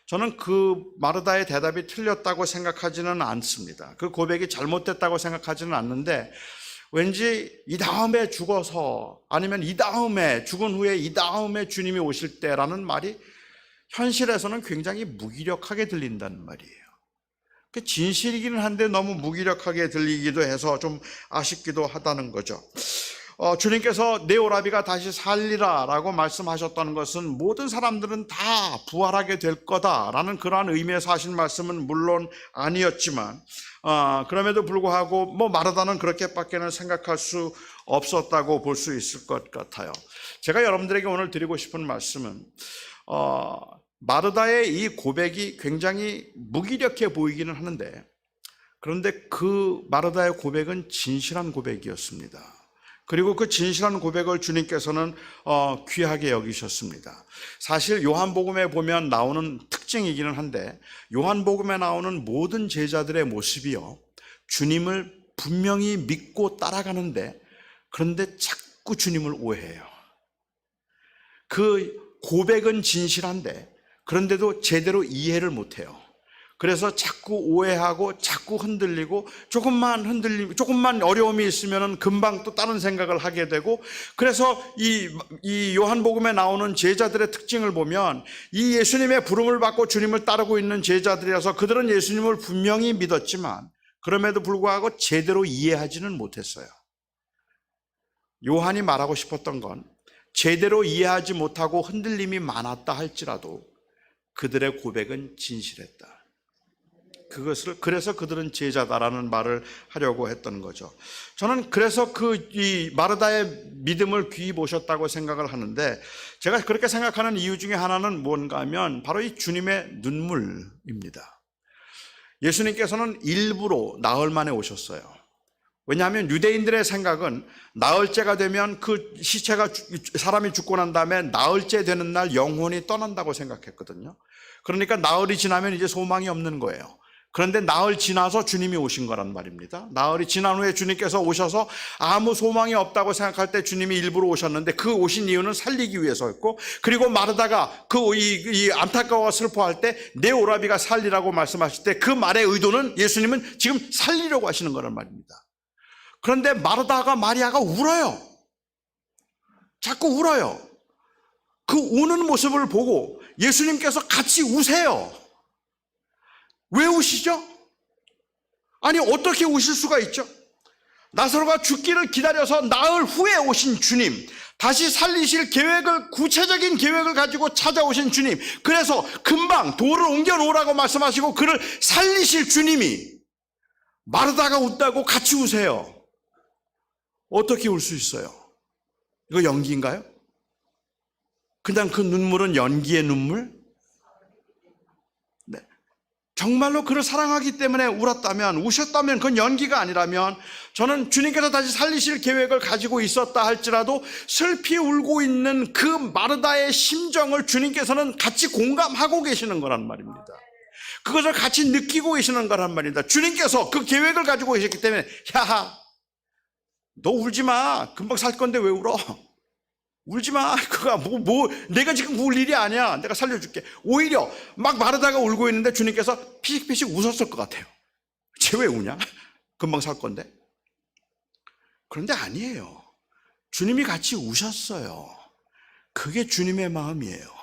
저는 그 마르다의 대답이 틀렸다고 생각하지는 않습니다. 그 고백이 잘못됐다고 생각하지는 않는데, 왠지 이 다음에 죽어서, 아니면 이 다음에, 죽은 후에 이 다음에 주님이 오실 때라는 말이 현실에서는 굉장히 무기력하게 들린다는 말이에요. 진실이기는 한데 너무 무기력하게 들리기도 해서 좀 아쉽기도 하다는 거죠. 주님께서 내 오라비가 다시 살리라 라고 말씀하셨다는 것은 모든 사람들은 다 부활하게 될 거다라는 그러한 의미에서 하신 말씀은 물론 아니었지만, 그럼에도 불구하고 뭐 마르다는 그렇게밖에는 생각할 수 없었다고 볼 수 있을 것 같아요. 제가 여러분들에게 오늘 드리고 싶은 말씀은, 마르다의 이 고백이 굉장히 무기력해 보이기는 하는데, 그런데 그 마르다의 고백은 진실한 고백이었습니다. 그리고 그 진실한 고백을 주님께서는 귀하게 여기셨습니다. 사실 요한복음에 보면 나오는 특징이기는 한데, 요한복음에 나오는 모든 제자들의 모습이요, 주님을 분명히 믿고 따라가는데, 그런데 자꾸 주님을 오해해요. 그 고백은 진실한데 그런데도 제대로 이해를 못해요. 그래서 자꾸 오해하고 자꾸 흔들리고, 조금만 어려움이 있으면 금방 또 다른 생각을 하게 되고, 그래서 이 요한복음에 나오는 제자들의 특징을 보면 이 예수님의 부름을 받고 주님을 따르고 있는 제자들이라서 그들은 예수님을 분명히 믿었지만 그럼에도 불구하고 제대로 이해하지는 못했어요. 요한이 말하고 싶었던 건, 제대로 이해하지 못하고 흔들림이 많았다 할지라도 그들의 고백은 진실했다. 그래서 그들은 제자다라는 말을 하려고 했던 거죠. 저는 그래서 이 마르다의 믿음을 귀히 보셨다고 생각을 하는데, 제가 그렇게 생각하는 이유 중에 하나는 뭔가 하면 바로 이 주님의 눈물입니다. 예수님께서는 일부러 나흘 만에 오셨어요. 왜냐하면 유대인들의 생각은 나흘째가 되면 그 사람이 죽고 난 다음에 나흘째 되는 날 영혼이 떠난다고 생각했거든요. 그러니까 나흘이 지나면 이제 소망이 없는 거예요. 그런데 나흘 지나서 주님이 오신 거란 말입니다. 나흘이 지난 후에 주님께서 오셔서 아무 소망이 없다고 생각할 때 주님이 일부러 오셨는데, 그 오신 이유는 살리기 위해서였고, 그리고 마르다가 이 안타까워 슬퍼할 때 내 오라비가 살리라고 말씀하실 때 그 말의 의도는 예수님은 지금 살리려고 하시는 거란 말입니다. 그런데 마르다가, 마리아가 울어요. 자꾸 울어요. 그 우는 모습을 보고 예수님께서 같이 우세요. 왜 우시죠? 아니, 어떻게 우실 수가 있죠? 나사로가 죽기를 기다려서 나흘 후에 오신 주님, 다시 살리실 구체적인 계획을 가지고 찾아오신 주님, 그래서 금방 돌을 옮겨 놓으라고 말씀하시고 그를 살리실 주님이 마르다가 웃다고 같이 우세요. 어떻게 울 수 있어요? 이거 연기인가요? 그냥 그 눈물은 연기의 눈물? 네. 정말로 그를 사랑하기 때문에 우셨다면, 그건 연기가 아니라면, 저는 주님께서 다시 살리실 계획을 가지고 있었다 할지라도 슬피 울고 있는 그 마르다의 심정을 주님께서는 같이 공감하고 계시는 거란 말입니다. 그것을 같이 느끼고 계시는 거란 말입니다. 주님께서 그 계획을 가지고 계셨기 때문에, 야, 너 울지 마. 금방 살 건데 왜 울어? 울지 마. 그가 내가 지금 울 일이 아니야. 내가 살려줄게. 오히려 막 마르다가 울고 있는데 주님께서 피식피식 웃었을 것 같아요. 쟤 왜 우냐? 금방 살 건데. 그런데 아니에요. 주님이 같이 우셨어요. 그게 주님의 마음이에요.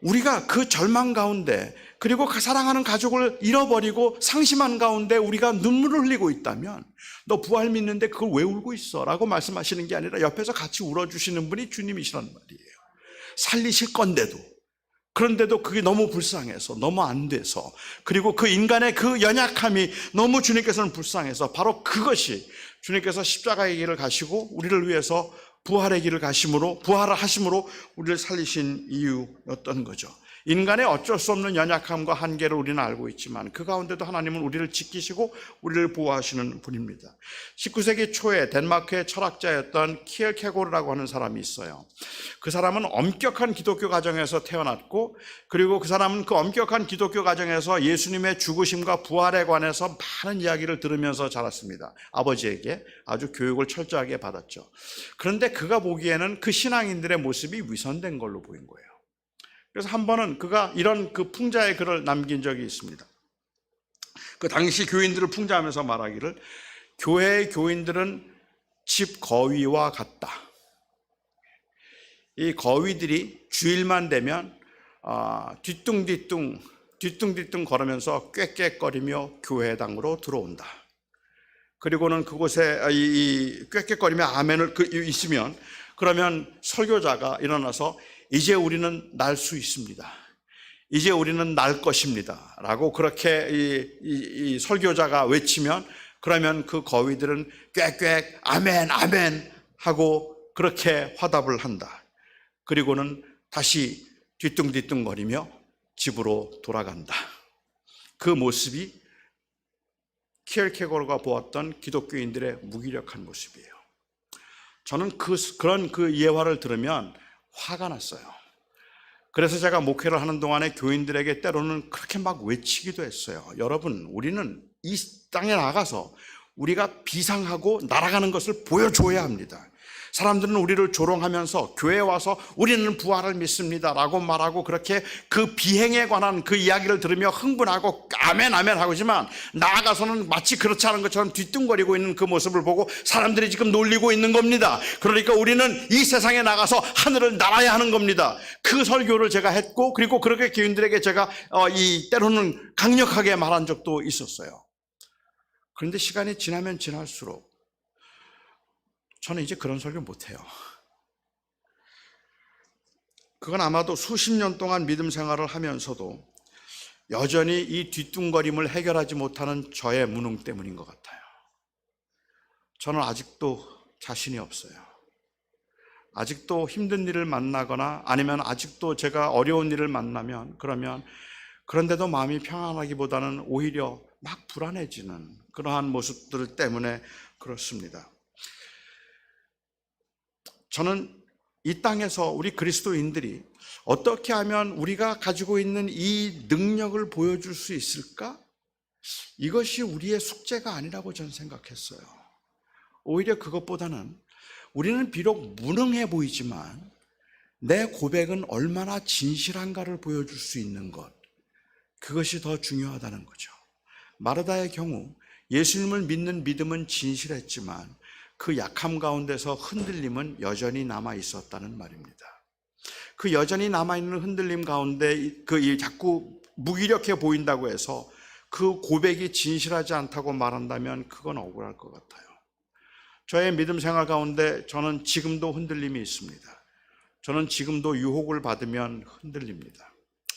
우리가 그 절망 가운데, 그리고 사랑하는 가족을 잃어버리고 상심한 가운데 우리가 눈물을 흘리고 있다면, 너 부활 믿는데 그걸 왜 울고 있어? 라고 말씀하시는 게 아니라 옆에서 같이 울어주시는 분이 주님이시란 말이에요. 살리실 건데도 그런데도 그게 너무 불쌍해서, 너무 안 돼서, 그리고 그 인간의 그 연약함이 너무 주님께서는 불쌍해서 바로 그것이 주님께서 십자가의 길을 가시고 우리를 위해서 부활의 길을 가심으로, 부활을 하심으로 우리를 살리신 이유였던 거죠. 인간의 어쩔 수 없는 연약함과 한계를 우리는 알고 있지만 그 가운데도 하나님은 우리를 지키시고 우리를 보호하시는 분입니다. 19세기 초에 덴마크의 철학자였던 키엘케고르라고 하는 사람이 있어요. 그 사람은 엄격한 기독교 가정에서 태어났고, 그리고 그 사람은 그 엄격한 기독교 가정에서 예수님의 죽으심과 부활에 관해서 많은 이야기를 들으면서 자랐습니다. 아버지에게 아주 교육을 철저하게 받았죠. 그런데 그가 보기에는 그 신앙인들의 모습이 위선된 걸로 보인 거예요. 그래서 한 번은 그가 이런 그 풍자의 글을 남긴 적이 있습니다. 그 당시 교인들을 풍자하면서 말하기를, 교회의 교인들은 집 거위와 같다. 이 거위들이 주일만 되면 뒤뚱뒤뚱 걸으면서 꾀꾀거리며 교회당으로 들어온다. 그리고는 그곳에 이 꾀꾀거리며 아멘을 있으면, 그러면 설교자가 일어나서 이제 우리는 날 수 있습니다. 이제 우리는 날 것입니다. 라고 그렇게 이 설교자가 외치면, 그러면 그 거위들은 꽥꽥 아멘 아멘 하고 그렇게 화답을 한다. 그리고는 다시 뒤뚱뒤뚱거리며 집으로 돌아간다. 그 모습이 키엘케고르가 보았던 기독교인들의 무기력한 모습이에요. 저는 그런 예화를 들으면 화가 났어요. 그래서 제가 목회를 하는 동안에 교인들에게 때로는 그렇게 막 외치기도 했어요. 여러분, 우리는 이 땅에 나가서 우리가 비상하고 날아가는 것을 보여줘야 합니다. 사람들은 우리를 조롱하면서 교회에 와서 우리는 부활을 믿습니다 라고 말하고, 그렇게 그 비행에 관한 그 이야기를 들으며 흥분하고 아멘 아멘 하고지만, 나아가서는 마치 그렇지 않은 것처럼 뒤뚱거리고 있는 그 모습을 보고 사람들이 지금 놀리고 있는 겁니다. 그러니까 우리는 이 세상에 나가서 하늘을 날아야 하는 겁니다. 그 설교를 제가 했고, 그리고 그렇게 교인들에게 제가 때로는 강력하게 말한 적도 있었어요. 그런데 시간이 지나면 지날수록 저는 이제 그런 설교 못해요. 그건 아마도 수십 년 동안 믿음 생활을 하면서도 여전히 이 뒤뚱거림을 해결하지 못하는 저의 무능 때문인 것 같아요. 저는 아직도 자신이 없어요. 아직도 힘든 일을 만나거나 아니면 아직도 제가 어려운 일을 만나면, 그런데도 마음이 평안하기보다는 오히려 막 불안해지는 그러한 모습들 때문에 그렇습니다. 저는 이 땅에서 우리 그리스도인들이 어떻게 하면 우리가 가지고 있는 이 능력을 보여줄 수 있을까? 이것이 우리의 숙제가 아니라고 저는 생각했어요. 오히려 그것보다는 우리는 비록 무능해 보이지만 내 고백은 얼마나 진실한가를 보여줄 수 있는 것, 그것이 더 중요하다는 거죠. 마르다의 경우 예수님을 믿는 믿음은 진실했지만 그 약함 가운데서 흔들림은 여전히 남아 있었다는 말입니다. 그 여전히 남아있는 흔들림 가운데 자꾸 무기력해 보인다고 해서 그 고백이 진실하지 않다고 말한다면 그건 억울할 것 같아요. 저의 믿음 생활 가운데 저는 지금도 흔들림이 있습니다. 저는 지금도 유혹을 받으면 흔들립니다.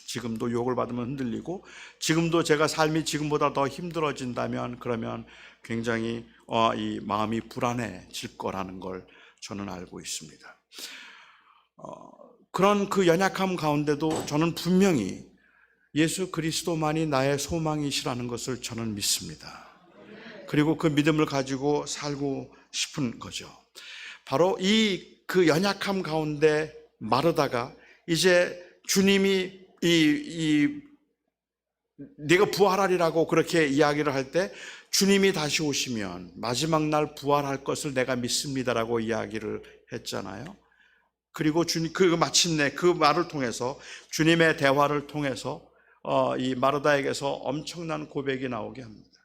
지금도 유혹을 받으면 흔들리고, 지금도 제가 삶이 지금보다 더 힘들어진다면 그러면 굉장히 이 마음이 불안해질 거라는 걸 저는 알고 있습니다. 그런 그 연약함 가운데도 저는 분명히 예수 그리스도만이 나의 소망이시라는 것을 저는 믿습니다. 그리고 그 믿음을 가지고 살고 싶은 거죠. 바로 그 연약함 가운데 마르다가 이제 주님이 네가 부활하리라고 그렇게 이야기를 할 때, 주님이 다시 오시면 마지막 날 부활할 것을 내가 믿습니다라고 이야기를 했잖아요. 그리고 마침내 그 말을 통해서, 주님의 대화를 통해서 이 마르다에게서 엄청난 고백이 나오게 합니다.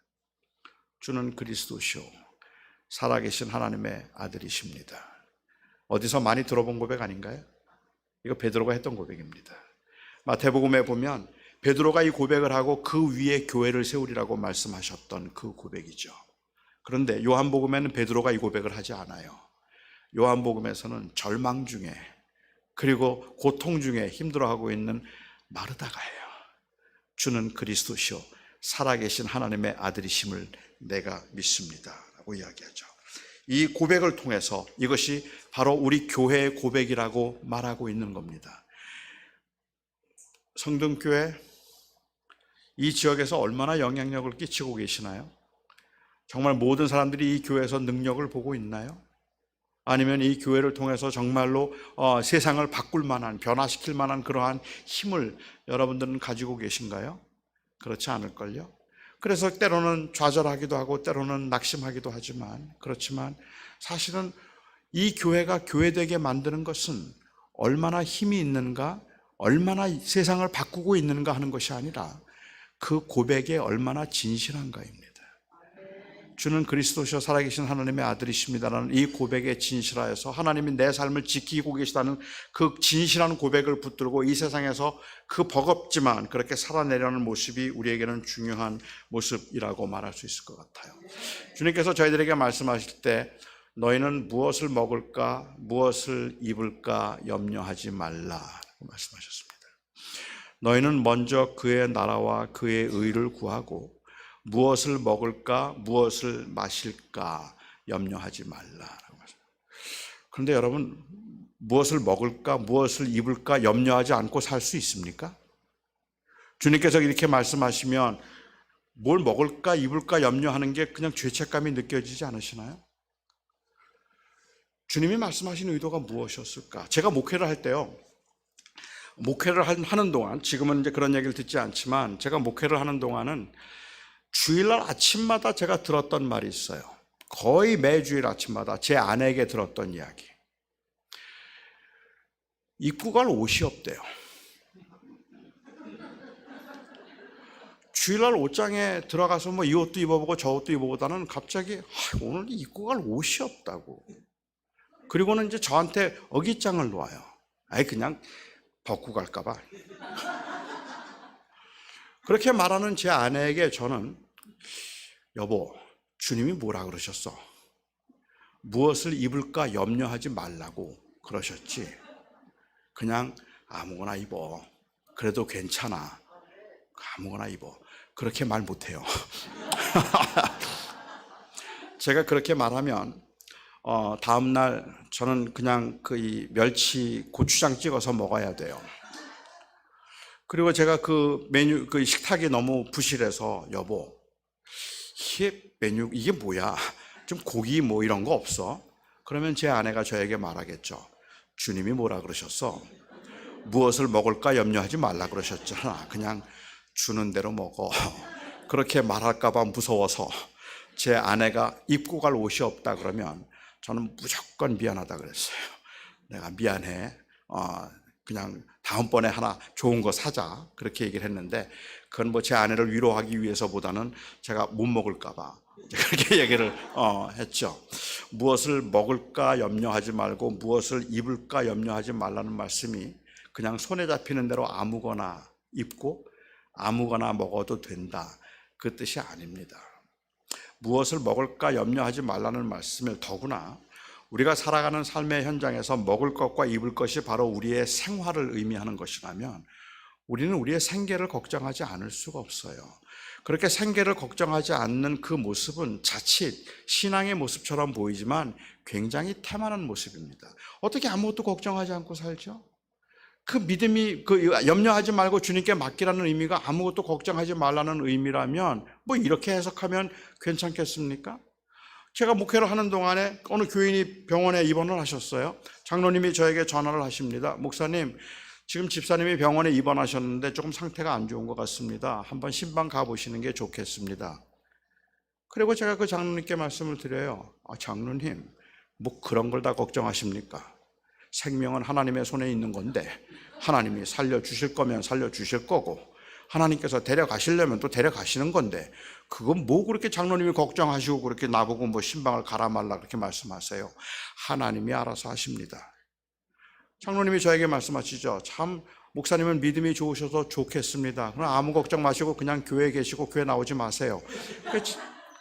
주는 그리스도시오, 살아계신 하나님의 아들이십니다. 어디서 많이 들어본 고백 아닌가요? 이거 베드로가 했던 고백입니다. 마태복음에 보면 베드로가 이 고백을 하고 그 위에 교회를 세우리라고 말씀하셨던 그 고백이죠. 그런데 요한복음에는 베드로가 이 고백을 하지 않아요. 요한복음에서는 절망 중에, 그리고 고통 중에 힘들어하고 있는 마르다가예요. 주는 그리스도시요 살아계신 하나님의 아들이심을 내가 믿습니다 라고 이야기하죠. 이 고백을 통해서 이것이 바로 우리 교회의 고백이라고 말하고 있는 겁니다. 성등교회 이 지역에서 얼마나 영향력을 끼치고 계시나요? 정말 모든 사람들이 이 교회에서 능력을 보고 있나요? 아니면 이 교회를 통해서 정말로 세상을 바꿀 만한, 변화시킬 만한 그러한 힘을 여러분들은 가지고 계신가요? 그렇지 않을걸요? 그래서 때로는 좌절하기도 하고 때로는 낙심하기도 하지만, 그렇지만 사실은 이 교회가 교회되게 만드는 것은 얼마나 힘이 있는가, 얼마나 세상을 바꾸고 있는가 하는 것이 아니라 그 고백에 얼마나 진실한가입니다. 주는 그리스도시요 살아계신 하나님의 아들이십니다라는 이 고백에 진실하여서 하나님이 내 삶을 지키고 계시다는 그 진실한 고백을 붙들고 이 세상에서 그 버겁지만 그렇게 살아내려는 모습이 우리에게는 중요한 모습이라고 말할 수 있을 것 같아요. 주님께서 저희들에게 말씀하실 때 너희는 무엇을 먹을까 무엇을 입을까 염려하지 말라라고 말씀하셨습니다. 너희는 먼저 그의 나라와 그의 의를 구하고 무엇을 먹을까 무엇을 마실까 염려하지 말라라고 말씀합니다. 그런데 여러분, 무엇을 먹을까 무엇을 입을까 염려하지 않고 살 수 있습니까? 주님께서 이렇게 말씀하시면 뭘 먹을까 입을까 염려하는 게 그냥 죄책감이 느껴지지 않으시나요? 주님이 말씀하신 의도가 무엇이었을까? 제가 목회를 할 때요, 목회를 하는 동안, 지금은 이제 그런 얘기를 듣지 않지만 제가 목회를 하는 동안은 주일날 아침마다 제가 들었던 말이 있어요. 거의 매주일 아침마다 제 아내에게 들었던 이야기. 입고 갈 옷이 없대요. 주일날 옷장에 들어가서 뭐 이 옷도 입어보고 저 옷도 입어보다는 갑자기 오늘 입고 갈 옷이 없다고. 그리고는 이제 저한테 어깃장을 놓아요. 그냥 벗고 갈까봐. 그렇게 말하는 제 아내에게 저는 여보, 주님이 뭐라 그러셨어? 무엇을 입을까 염려하지 말라고 그러셨지. 그냥 아무거나 입어. 그래도 괜찮아. 아무거나 입어. 그렇게 말 못해요. 제가 그렇게 말하면 다음날 저는 그냥 그 멸치 고추장 찍어서 먹어야 돼요. 그리고 제가 그 메뉴, 그 식탁이 너무 부실해서 여보, 이게 메뉴, 이게 뭐야? 좀 고기 뭐 이런 거 없어? 그러면 제 아내가 저에게 말하겠죠. 주님이 뭐라 그러셨어? 무엇을 먹을까 염려하지 말라 그러셨잖아. 그냥 주는 대로 먹어. 그렇게 말할까 봐 무서워서 제 아내가 입고 갈 옷이 없다 그러면 저는 무조건 미안하다 그랬어요. 내가 미안해. 그냥 다음번에 하나 좋은 거 사자. 그렇게 얘기를 했는데 그건 뭐 제 아내를 위로하기 위해서보다는 제가 못 먹을까 봐 그렇게 얘기를 했죠. 무엇을 먹을까 염려하지 말고 무엇을 입을까 염려하지 말라는 말씀이 그냥 손에 잡히는 대로 아무거나 입고 아무거나 먹어도 된다, 그 뜻이 아닙니다. 무엇을 먹을까 염려하지 말라는 말씀을 더구나 우리가 살아가는 삶의 현장에서 먹을 것과 입을 것이 바로 우리의 생활을 의미하는 것이라면 우리는 우리의 생계를 걱정하지 않을 수가 없어요. 그렇게 생계를 걱정하지 않는 그 모습은 자칫 신앙의 모습처럼 보이지만 굉장히 태만한 모습입니다. 어떻게 아무것도 걱정하지 않고 살죠? 그 믿음이, 염려하지 말고 주님께 맡기라는 의미가 아무것도 걱정하지 말라는 의미라면 뭐 이렇게 해석하면 괜찮겠습니까? 제가 목회를 하는 동안에 어느 교인이 병원에 입원을 하셨어요. 장로님이 저에게 전화를 하십니다. 목사님, 지금 집사님이 병원에 입원하셨는데 조금 상태가 안 좋은 것 같습니다. 한번 신방 가보시는 게 좋겠습니다. 그리고 제가 그 장로님께 말씀을 드려요. 장로님, 뭐 그런 걸 다 걱정하십니까? 생명은 하나님의 손에 있는 건데 하나님이 살려주실 거면 살려주실 거고 하나님께서 데려가시려면 또 데려가시는 건데 그건 뭐 그렇게 장로님이 걱정하시고 그렇게 나보고 뭐 신방을 가라 말라 그렇게 말씀하세요. 하나님이 알아서 하십니다. 장로님이 저에게 말씀하시죠. 참 목사님은 믿음이 좋으셔서 좋겠습니다. 그럼 아무 걱정 마시고 그냥 교회에 계시고 교회 나오지 마세요.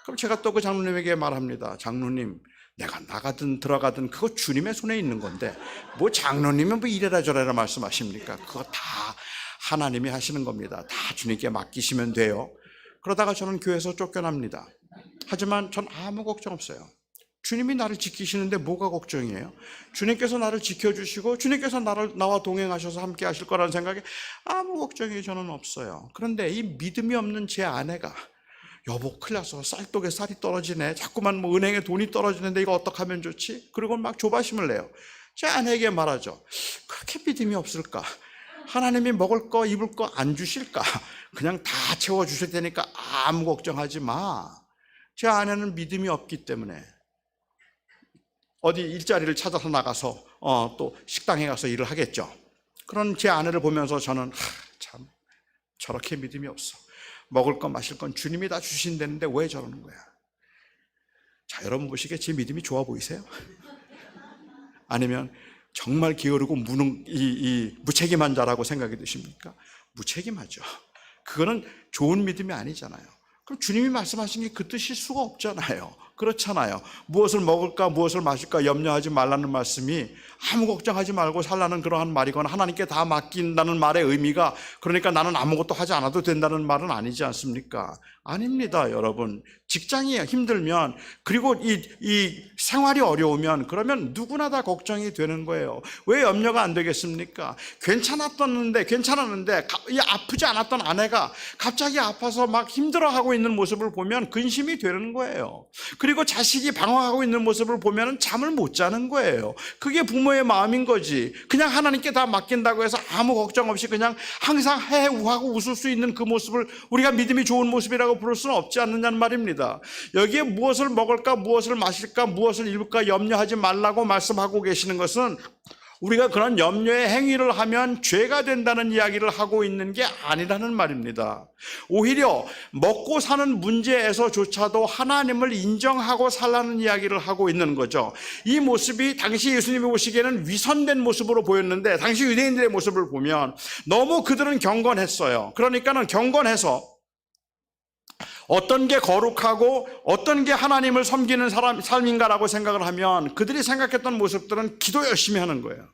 그럼 제가 또 그 장로님에게 말합니다. 장로님, 내가 나가든 들어가든 그거 주님의 손에 있는 건데 뭐 장로님은 뭐 이래라 저래라 말씀하십니까? 그거 다 하나님이 하시는 겁니다. 다 주님께 맡기시면 돼요. 그러다가 저는 교회에서 쫓겨납니다. 하지만 전 아무 걱정 없어요. 주님이 나를 지키시는데 뭐가 걱정이에요? 주님께서 나를 지켜주시고 주님께서 나와 동행하셔서 함께 하실 거라는 생각에 아무 걱정이 저는 없어요. 그런데 이 믿음이 없는 제 아내가 여보 큰일 났어, 쌀떡에 쌀이 떨어지네, 자꾸만 뭐 은행에 돈이 떨어지는데 이거 어떻게 하면 좋지? 그리고 막 조바심을 내요. 제 아내에게 말하죠. 그렇게 믿음이 없을까? 하나님이 먹을 거 입을 거 안 주실까? 그냥 다 채워주실 테니까 아무 걱정하지 마. 제 아내는 믿음이 없기 때문에 어디 일자리를 찾아서 나가서 또 식당에 가서 일을 하겠죠. 그런 제 아내를 보면서 저는 참 저렇게 믿음이 없어. 먹을 건 마실 건 주님이 다 주신다는데 왜 저러는 거야? 자, 여러분 보시기에 제 믿음이 좋아 보이세요? 아니면 정말 게으르고 무책임한 자라고 생각이 드십니까? 무책임하죠. 그거는 좋은 믿음이 아니잖아요. 그럼 주님이 말씀하신 게 그 뜻일 수가 없잖아요. 그렇잖아요. 무엇을 먹을까 무엇을 마실까 염려하지 말라는 말씀이 아무 걱정하지 말고 살라는 그러한 말이거나 하나님께 다 맡긴다는 말의 의미가 그러니까 나는 아무것도 하지 않아도 된다는 말은 아니지 않습니까? 아닙니다, 여러분. 직장이 힘들면 그리고 이 생활이 어려우면 그러면 누구나 다 걱정이 되는 거예요. 왜 염려가 안 되겠습니까? 괜찮았는데 이 아프지 않았던 아내가 갑자기 아파서 막 힘들어하고 있는 모습을 보면 근심이 되는 거예요. 그리고 자식이 방황하고 있는 모습을 보면 잠을 못 자는 거예요. 그게 부모의 마음인 거지. 그냥 하나님께 다 맡긴다고 해서 아무 걱정 없이 그냥 항상 해우하고 웃을 수 있는 그 모습을 우리가 믿음이 좋은 모습이라고 부를 수는 없지 않느냐는 말입니다. 여기에 무엇을 먹을까 무엇을 마실까 무엇을 입을까 염려하지 말라고 말씀하고 계시는 것은 우리가 그런 염려의 행위를 하면 죄가 된다는 이야기를 하고 있는 게 아니라는 말입니다. 오히려 먹고 사는 문제에서조차도 하나님을 인정하고 살라는 이야기를 하고 있는 거죠. 이 모습이 당시 예수님이 보시기에는 위선된 모습으로 보였는데 당시 유대인들의 모습을 보면 너무 그들은 경건했어요. 그러니까는 경건해서 어떤 게 거룩하고 어떤 게 하나님을 섬기는 삶인가라고 생각을 하면 그들이 생각했던 모습들은 기도 열심히 하는 거예요.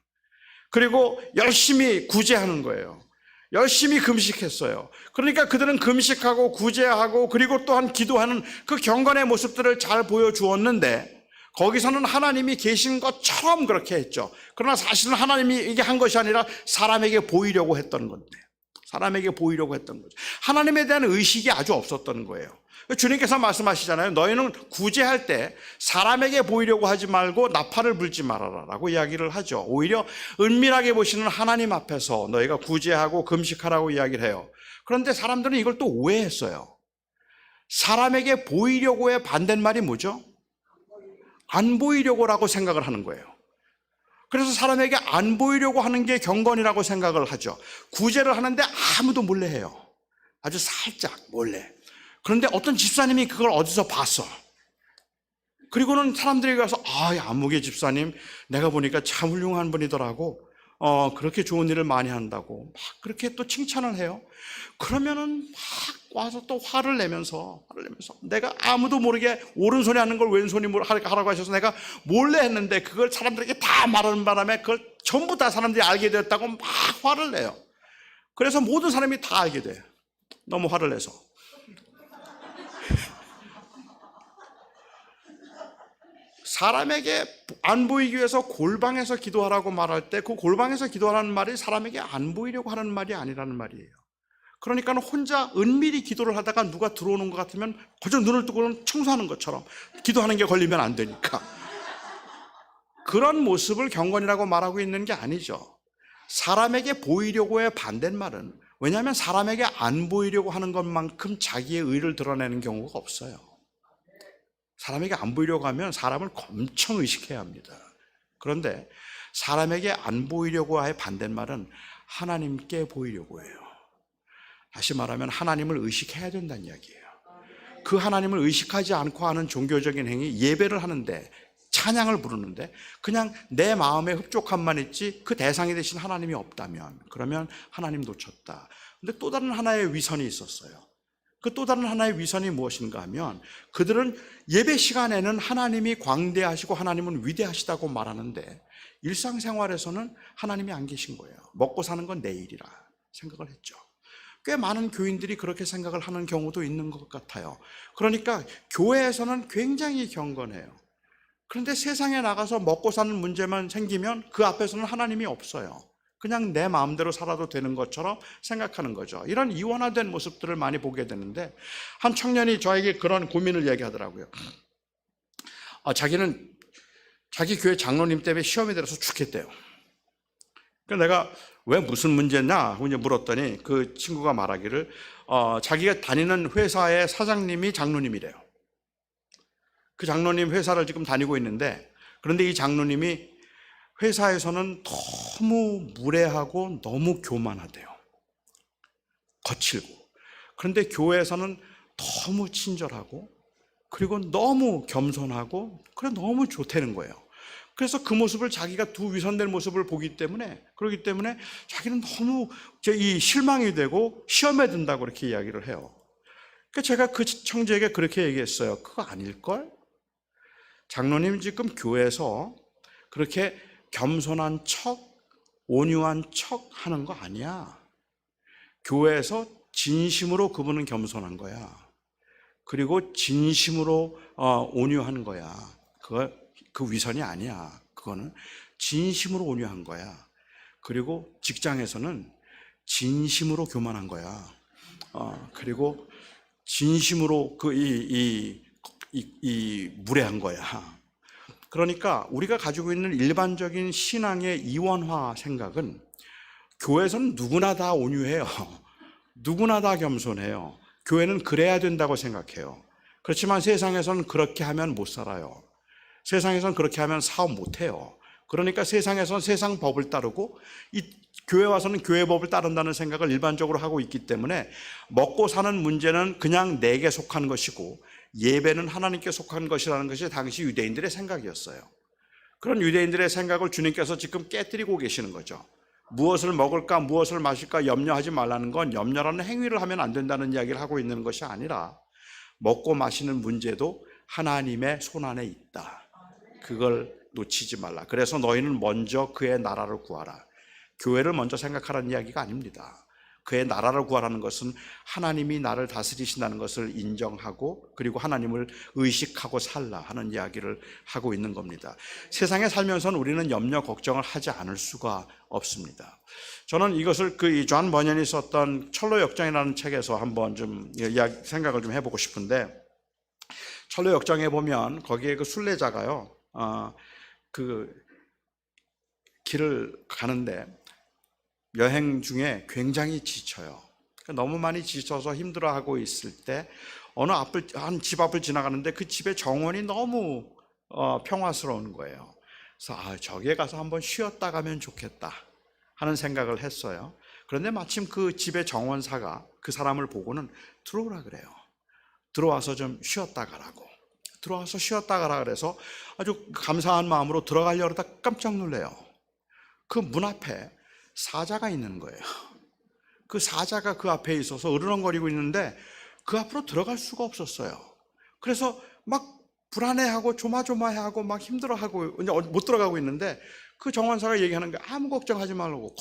그리고 열심히 구제하는 거예요. 열심히 금식했어요. 그러니까 그들은 금식하고 구제하고 그리고 또한 기도하는 그 경건의 모습들을 잘 보여주었는데 거기서는 하나님이 계신 것처럼 그렇게 했죠. 그러나 사실은 하나님이 이게 한 것이 아니라 사람에게 보이려고 했던 건데 사람에게 보이려고 했던 거죠. 하나님에 대한 의식이 아주 없었던 거예요. 주님께서 말씀하시잖아요. 너희는 구제할 때 사람에게 보이려고 하지 말고 나팔을 불지 말아라 라고 이야기를 하죠. 오히려 은밀하게 보시는 하나님 앞에서 너희가 구제하고 금식하라고 이야기를 해요. 그런데 사람들은 이걸 또 오해했어요. 사람에게 보이려고의 반대말이 뭐죠? 안 보이려고라고 생각을 하는 거예요. 그래서 사람에게 안 보이려고 하는 게 경건이라고 생각을 하죠. 구제를 하는데 아무도 몰래 해요. 아주 살짝 몰래. 그런데 어떤 집사님이 그걸 어디서 봤어. 그리고는 사람들에게 가서 안목의 집사님 내가 보니까 참 훌륭한 분이더라고. 그렇게 좋은 일을 많이 한다고 막 그렇게 또 칭찬을 해요. 그러면은 막 와서 또 화를 내면서 내가 아무도 모르게 오른손이 하는 걸 왼손이 하라고 하셔서 내가 몰래 했는데 그걸 사람들에게 다 말하는 바람에 그걸 전부 다 사람들이 알게 되었다고 막 화를 내요. 그래서 모든 사람이 다 알게 돼요. 너무 화를 내서. 사람에게 안 보이기 위해서 골방에서 기도하라고 말할 때 그 골방에서 기도하라는 말이 사람에게 안 보이려고 하는 말이 아니라는 말이에요. 그러니까 혼자 은밀히 기도를 하다가 누가 들어오는 것 같으면 그저 눈을 뜨고는 청소하는 것처럼 기도하는 게 걸리면 안 되니까 그런 모습을 경건이라고 말하고 있는 게 아니죠. 사람에게 보이려고의 반대말은 왜냐하면 사람에게 안 보이려고 하는 것만큼 자기의 의를 드러내는 경우가 없어요. 사람에게 안 보이려고 하면 사람을 엄청 의식해야 합니다. 그런데 사람에게 안 보이려고 할 반대말은 하나님께 보이려고 해요. 다시 말하면 하나님을 의식해야 된다는 이야기예요. 그 하나님을 의식하지 않고 하는 종교적인 행위, 예배를 하는데 찬양을 부르는데 그냥 내 마음에 흡족함만 있지 그 대상이 되신 하나님이 없다면 그러면 하나님 놓쳤다. 근데 또 다른 하나의 위선이 있었어요. 그 또 다른 하나의 위선이 무엇인가 하면 그들은 예배 시간에는 하나님이 광대하시고 하나님은 위대하시다고 말하는데 일상생활에서는 하나님이 안 계신 거예요. 먹고 사는 건 내일이라. 생각을 했죠. 꽤 많은 교인들이 그렇게 생각을 하는 경우도 있는 것 같아요. 그러니까 교회에서는 굉장히 경건해요. 그런데 세상에 나가서 먹고 사는 문제만 생기면 그 앞에서는 하나님이 없어요. 그냥 내 마음대로 살아도 되는 것처럼 생각하는 거죠. 이런 이원화된 모습들을 많이 보게 되는데, 한 청년이 저에게 그런 고민을 얘기하더라고요. 자기는 자기 교회 장로님 때문에 시험에 들어서 죽겠대요. 그래서 내가 왜 무슨 문제냐 이제 물었더니 그 친구가 말하기를 자기가 다니는 회사의 사장님이 장로님이래요. 그 장로님 회사를 지금 다니고 있는데, 그런데 이 장로님이 회사에서는 너무 무례하고 너무 교만하대요. 거칠고. 그런데 교회에서는 너무 친절하고, 그리고 너무 겸손하고, 그래 너무 좋다는 거예요. 그래서 그 모습을 자기가 두 위선된 모습을 보기 때문에, 그렇기 때문에 자기는 너무 이 실망이 되고 시험에 든다고 그렇게 이야기를 해요. 그러니까 제가 그 청지에게 그렇게 얘기했어요. 그거 아닐걸? 장로님 지금 교회에서 그렇게 겸손한 척, 온유한 척 하는 거 아니야. 교회에서 진심으로 그분은 겸손한 거야. 그리고 진심으로 온유한 거야. 그 위선이 아니야. 그거는 진심으로 온유한 거야. 그리고 직장에서는 진심으로 교만한 거야. 그리고 진심으로 무례한 거야. 그러니까 우리가 가지고 있는 일반적인 신앙의 이원화 생각은, 교회에서는 누구나 다 온유해요. 누구나 다 겸손해요. 교회는 그래야 된다고 생각해요. 그렇지만 세상에서는 그렇게 하면 못 살아요. 세상에서는 그렇게 하면 사업 못 해요. 그러니까 세상에서는 세상 법을 따르고, 이 교회 와서는 교회 법을 따른다는 생각을 일반적으로 하고 있기 때문에 먹고 사는 문제는 그냥 내게 속한 것이고 예배는 하나님께 속한 것이라는 것이 당시 유대인들의 생각이었어요. 그런 유대인들의 생각을 주님께서 지금 깨뜨리고 계시는 거죠. 무엇을 먹을까, 무엇을 마실까 염려하지 말라는 건 염려라는 행위를 하면 안 된다는 이야기를 하고 있는 것이 아니라, 먹고 마시는 문제도 하나님의 손안에 있다. 그걸 놓치지 말라. 그래서 너희는 먼저 그의 나라를 구하라. 교회를 먼저 생각하라는 이야기가 아닙니다. 그의 나라를 구하라는 것은 하나님이 나를 다스리신다는 것을 인정하고, 그리고 하나님을 의식하고 살라 하는 이야기를 하고 있는 겁니다. 세상에 살면서는 우리는 염려 걱정을 하지 않을 수가 없습니다. 저는 이것을 이 존 버년이 썼던 철로 역정이라는 책에서 한번 좀 생각을 좀 해보고 싶은데, 철로 역정에 보면 거기에 그 순례자가요, 그 길을 가는데 여행 중에 굉장히 지쳐요. 너무 많이 지쳐서 힘들어하고 있을 때 어느 한 집 앞을 지나가는데 그 집의 정원이 너무 평화스러운 거예요. 그래서 저기에 가서 한번 쉬었다 가면 좋겠다 하는 생각을 했어요. 그런데 마침 그 집의 정원사가 그 사람을 보고는 들어오라 그래요. 들어와서 좀 쉬었다 가라고. 들어와서 쉬었다 가라 그래서 아주 감사한 마음으로 들어가려고 하다 깜짝 놀래요. 그 문 앞에 사자가 있는 거예요. 그 사자가 그 앞에 있어서 으르렁거리고 있는데 그 앞으로 들어갈 수가 없었어요. 그래서 막 불안해하고 조마조마해하고 막 힘들어하고 이제 못 들어가고 있는데, 그 정원사가 얘기하는 게 아무 걱정하지 말라고,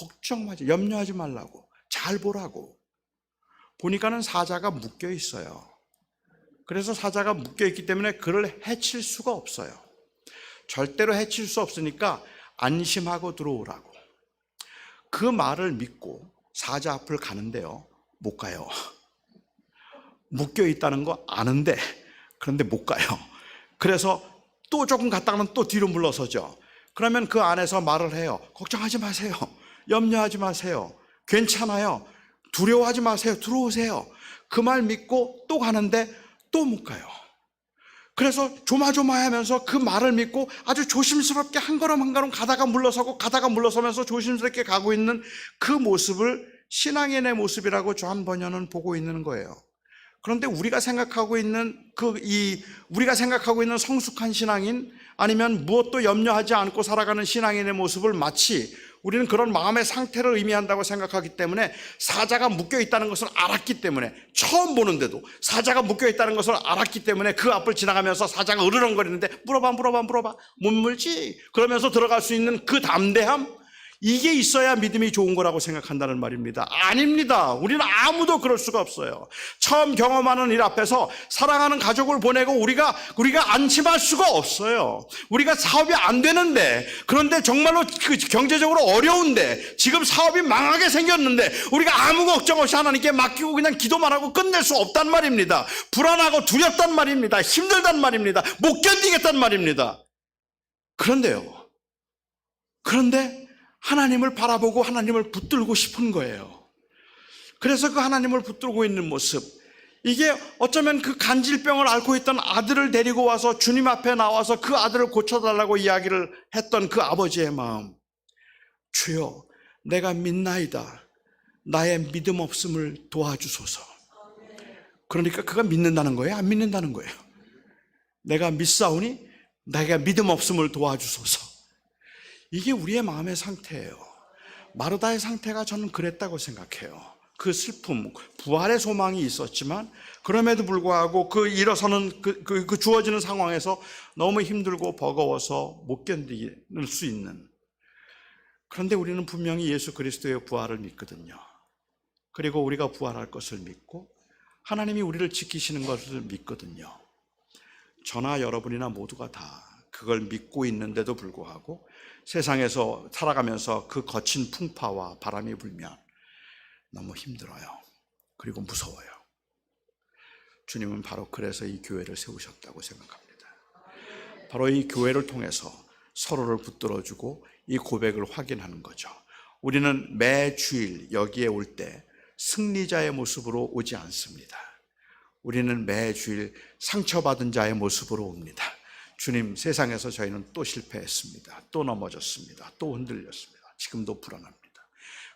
염려하지 말라고, 잘 보라고. 보니까는 사자가 묶여 있어요. 그래서 사자가 묶여 있기 때문에 그를 해칠 수가 없어요. 절대로 해칠 수 없으니까 안심하고 들어오라고. 그 말을 믿고 사자 앞을 가는데요, 못 가요. 묶여 있다는 거 아는데, 그런데 못 가요. 그래서 또 조금 갔다가는 또 뒤로 물러서죠. 그러면 그 안에서 말을 해요. 걱정하지 마세요. 염려하지 마세요. 괜찮아요. 두려워하지 마세요. 들어오세요. 그 말 믿고 또 가는데 또 못 가요. 그래서 조마조마하면서 그 말을 믿고 아주 조심스럽게 한 걸음 한 걸음 가다가 물러서면서 조심스럽게 가고 있는 그 모습을 신앙인의 모습이라고 존 버년은 보고 있는 거예요. 그런데 우리가 생각하고 있는 성숙한 신앙인, 아니면 무엇도 염려하지 않고 살아가는 신앙인의 모습을 마치 우리는 그런 마음의 상태를 의미한다고 생각하기 때문에, 사자가 묶여 있다는 것을 알았기 때문에, 처음 보는데도 사자가 묶여 있다는 것을 알았기 때문에 그 앞을 지나가면서 사자가 으르렁거리는데 물어봐 못 물지 그러면서 들어갈 수 있는 그 담대함, 이게 있어야 믿음이 좋은 거라고 생각한다는 말입니다. 아닙니다. 우리는 아무도 그럴 수가 없어요. 처음 경험하는 일 앞에서 사랑하는 가족을 보내고 우리가 안심할 수가 없어요. 우리가 사업이 안 되는데, 그런데 정말로 경제적으로 어려운데, 지금 사업이 망하게 생겼는데 우리가 아무 걱정 없이 하나님께 맡기고 그냥 기도만 하고 끝낼 수 없단 말입니다. 불안하고 두렵단 말입니다. 힘들단 말입니다. 못 견디겠단 말입니다. 그런데 하나님을 바라보고 하나님을 붙들고 싶은 거예요. 그래서 그 하나님을 붙들고 있는 모습, 이게 어쩌면 그 간질병을 앓고 있던 아들을 데리고 와서 주님 앞에 나와서 그 아들을 고쳐달라고 이야기를 했던 그 아버지의 마음. 주여, 내가 믿나이다. 나의 믿음 없음을 도와주소서. 그러니까 그가 믿는다는 거예요? 안 믿는다는 거예요? 내가 믿사오니 내가 믿음 없음을 도와주소서. 이게 우리의 마음의 상태예요. 마르다의 상태가 저는 그랬다고 생각해요. 그 슬픔, 부활의 소망이 있었지만 그럼에도 불구하고 그 일어서는 그 주어지는 상황에서 너무 힘들고 버거워서 못 견딜 수 있는. 그런데 우리는 분명히 예수 그리스도의 부활을 믿거든요. 그리고 우리가 부활할 것을 믿고 하나님이 우리를 지키시는 것을 믿거든요. 저나 여러분이나 모두가 다 그걸 믿고 있는데도 불구하고 세상에서 살아가면서 그 거친 풍파와 바람이 불면 너무 힘들어요. 그리고 무서워요. 주님은 바로 그래서 이 교회를 세우셨다고 생각합니다. 바로 이 교회를 통해서 서로를 붙들어주고 이 고백을 확인하는 거죠. 우리는 매 주일 여기에 올 때 승리자의 모습으로 오지 않습니다. 우리는 매 주일 상처받은 자의 모습으로 옵니다. 주님, 세상에서 저희는 또 실패했습니다. 또 넘어졌습니다. 또 흔들렸습니다. 지금도 불안합니다.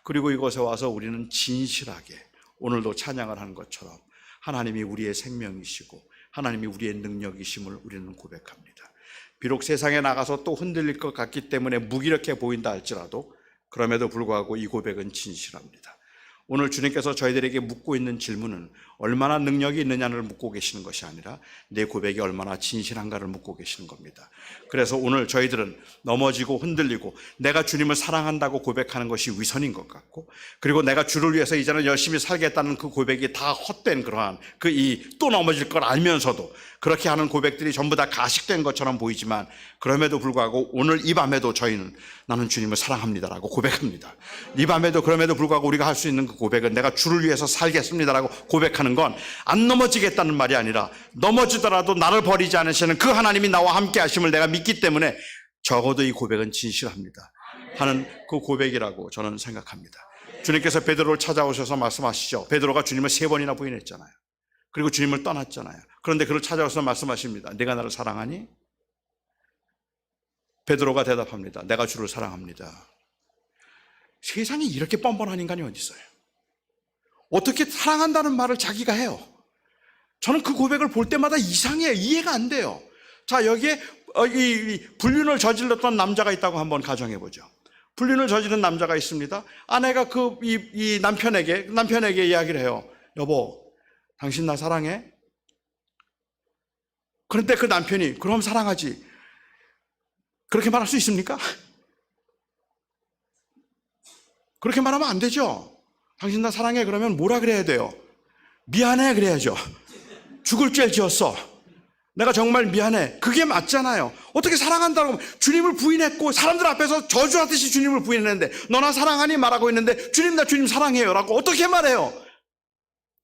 그리고 이곳에 와서 우리는 진실하게 오늘도 찬양을 하는 것처럼 하나님이 우리의 생명이시고 하나님이 우리의 능력이심을 우리는 고백합니다. 비록 세상에 나가서 또 흔들릴 것 같기 때문에 무기력해 보인다 할지라도 그럼에도 불구하고 이 고백은 진실합니다. 오늘 주님께서 저희들에게 묻고 있는 질문은 얼마나 능력이 있느냐를 묻고 계시는 것이 아니라 내 고백이 얼마나 진실한가를 묻고 계시는 겁니다. 그래서 오늘 저희들은 넘어지고 흔들리고 내가 주님을 사랑한다고 고백하는 것이 위선인 것 같고, 그리고 내가 주를 위해서 이제는 열심히 살겠다는 그 고백이 다 헛된 그러한 또 넘어질 걸 알면서도 그렇게 하는 고백들이 전부 다 가식된 것처럼 보이지만, 그럼에도 불구하고 오늘 이 밤에도 저희는 나는 주님을 사랑합니다라고 고백합니다. 이 밤에도 그럼에도 불구하고 우리가 할 수 있는 그 고백은 내가 주를 위해서 살겠습니다라고 고백하는 건 안 넘어지겠다는 말이 아니라 넘어지더라도 나를 버리지 않으시는 그 하나님이 나와 함께 하심을 내가 믿기 때문에 적어도 이 고백은 진실합니다 하는 그 고백이라고 저는 생각합니다. 주님께서 베드로를 찾아오셔서 말씀하시죠. 베드로가 주님을 3번이나 부인했잖아요. 그리고 주님을 떠났잖아요. 그런데 그를 찾아와서 말씀하십니다. 내가 나를 사랑하니? 베드로가 대답합니다. 내가 주를 사랑합니다. 세상에 이렇게 뻔뻔한 인간이 어디 있어요? 어떻게 사랑한다는 말을 자기가 해요? 저는 그 고백을 볼 때마다 이상해요. 이해가 안 돼요. 자, 여기에 이 불륜을 저질렀던 남자가 있다고 한번 가정해 보죠. 불륜을 저지른 남자가 있습니다. 아내가 이 남편에게 이야기를 해요. 여보, 당신 나 사랑해? 그런데 그 남편이 그럼 사랑하지. 그렇게 말할 수 있습니까? 그렇게 말하면 안 되죠. 당신 나 사랑해 그러면 뭐라 그래야 돼요? 미안해 그래야죠. 죽을 죄를 지었어. 내가 정말 미안해. 그게 맞잖아요. 어떻게 사랑한다고 하면 주님을 부인했고 사람들 앞에서 저주하듯이 주님을 부인했는데 너나 사랑하니 말하고 있는데 주님 나 주님 사랑해요 라고 어떻게 말해요?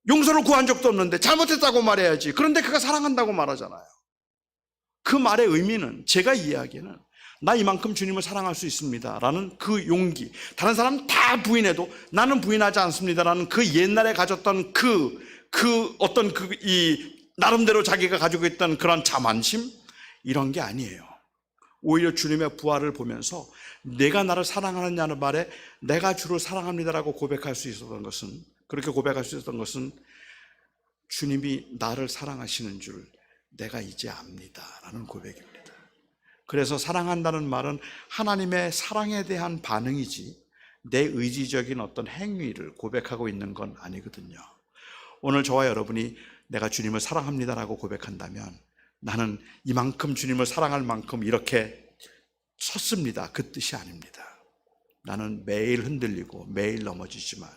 용서를 구한 적도 없는데 잘못했다고 말해야지. 그런데 그가 사랑한다고 말하잖아요. 그 말의 의미는, 제가 이해하기에는 나 이만큼 주님을 사랑할 수 있습니다 라는 그 용기, 다른 사람 다 부인해도 나는 부인하지 않습니다 라는 그 옛날에 가졌던 나름대로 자기가 가지고 있던 그런 자만심, 이런 게 아니에요. 오히려 주님의 부활을 보면서 내가 나를 사랑하느냐는 말에 내가 주를 사랑합니다라고 고백할 수 있었던 것은, 그렇게 고백할 수 있었던 것은 주님이 나를 사랑하시는 줄 내가 이제 압니다 라는 고백입니다. 그래서 사랑한다는 말은 하나님의 사랑에 대한 반응이지 내 의지적인 어떤 행위를 고백하고 있는 건 아니거든요. 오늘 저와 여러분이 내가 주님을 사랑합니다라고 고백한다면 나는 이만큼 주님을 사랑할 만큼 이렇게 섰습니다, 그 뜻이 아닙니다. 나는 매일 흔들리고 매일 넘어지지만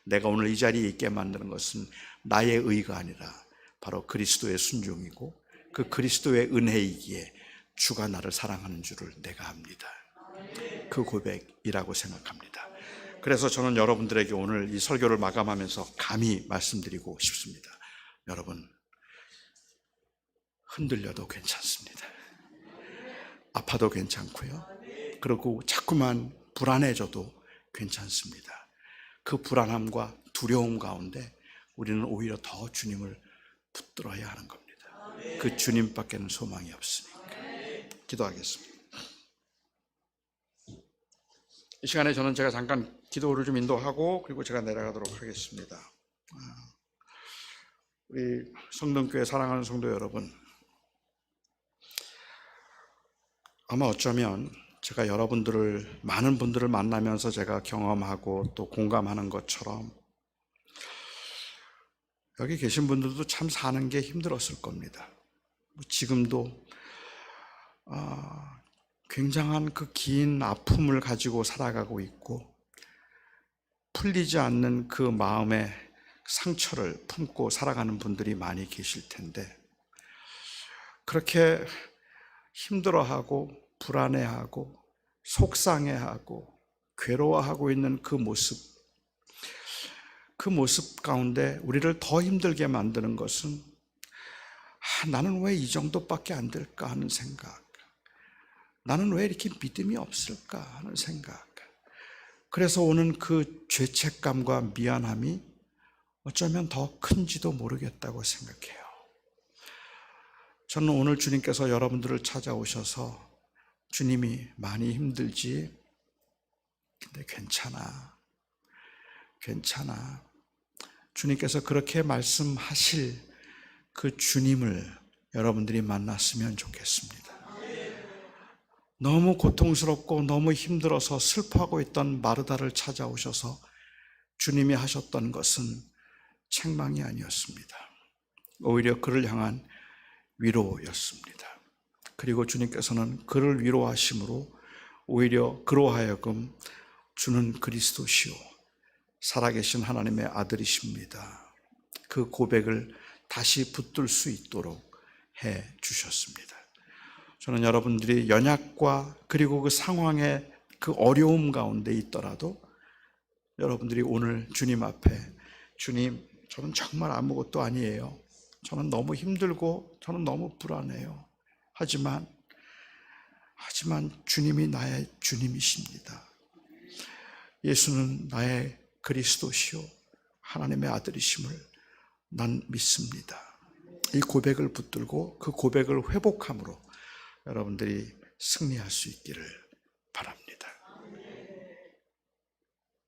내가 오늘 이 자리에 있게 만드는 것은 나의 의가 아니라 바로 그리스도의 순종이고 그 그리스도의 은혜이기에 주가 나를 사랑하는 줄을 내가 압니다. 그 고백이라고 생각합니다. 그래서 저는 여러분들에게 오늘 이 설교를 마감하면서 감히 말씀드리고 싶습니다. 여러분, 흔들려도 괜찮습니다. 아파도 괜찮고요. 그리고 자꾸만 불안해져도 괜찮습니다. 그 불안함과 두려움 가운데 우리는 오히려 더 주님을 붙들어야 하는 겁니다. 그 주님밖에는 소망이 없으니까. 기도하겠습니다. 이 시간에 저는 제가 잠깐 기도를 좀 인도하고 그리고 제가 내려가도록 하겠습니다. 우리 성동교회 사랑하는 성도 여러분, 아마 어쩌면 제가 여러분들을 많은 분들을 만나면서 제가 경험하고 또 공감하는 것처럼 여기 계신 분들도 참 사는 게 힘들었을 겁니다. 지금도 굉장한 그 긴 아픔을 가지고 살아가고 있고 풀리지 않는 그 마음의 상처를 품고 살아가는 분들이 많이 계실 텐데 그렇게 힘들어하고 불안해하고 속상해하고 괴로워하고 있는 그 모습 가운데 우리를 더 힘들게 만드는 것은 나는 왜 이 정도밖에 안 될까 하는 생각, 나는 왜 이렇게 믿음이 없을까 하는 생각, 그래서 오는 그 죄책감과 미안함이 어쩌면 더 큰지도 모르겠다고 생각해요. 저는 오늘 주님께서 여러분들을 찾아오셔서 주님이 많이 힘들지, 근데 괜찮아. 주님께서 그렇게 말씀하실 그 주님을 여러분들이 만났으면 좋겠습니다. 너무 고통스럽고 너무 힘들어서 슬퍼하고 있던 마르다를 찾아오셔서 주님이 하셨던 것은 책망이 아니었습니다. 오히려 그를 향한 위로였습니다. 그리고 주님께서는 그를 위로하심으로 오히려 그로 하여금 주는 그리스도시요 살아계신 하나님의 아들이십니다. 그 고백을 다시 붙들 수 있도록 해 주셨습니다. 저는 여러분들이 연약과 그리고 그 상황의 그 어려움 가운데 있더라도 여러분들이 오늘 주님 앞에 주님, 저는 정말 아무것도 아니에요. 저는 너무 힘들고 저는 너무 불안해요. 하지만 주님이 나의 주님이십니다. 예수는 나의 그리스도시요 하나님의 아들이심을 난 믿습니다. 이 고백을 붙들고 그 고백을 회복함으로 여러분들이 승리할 수 있기를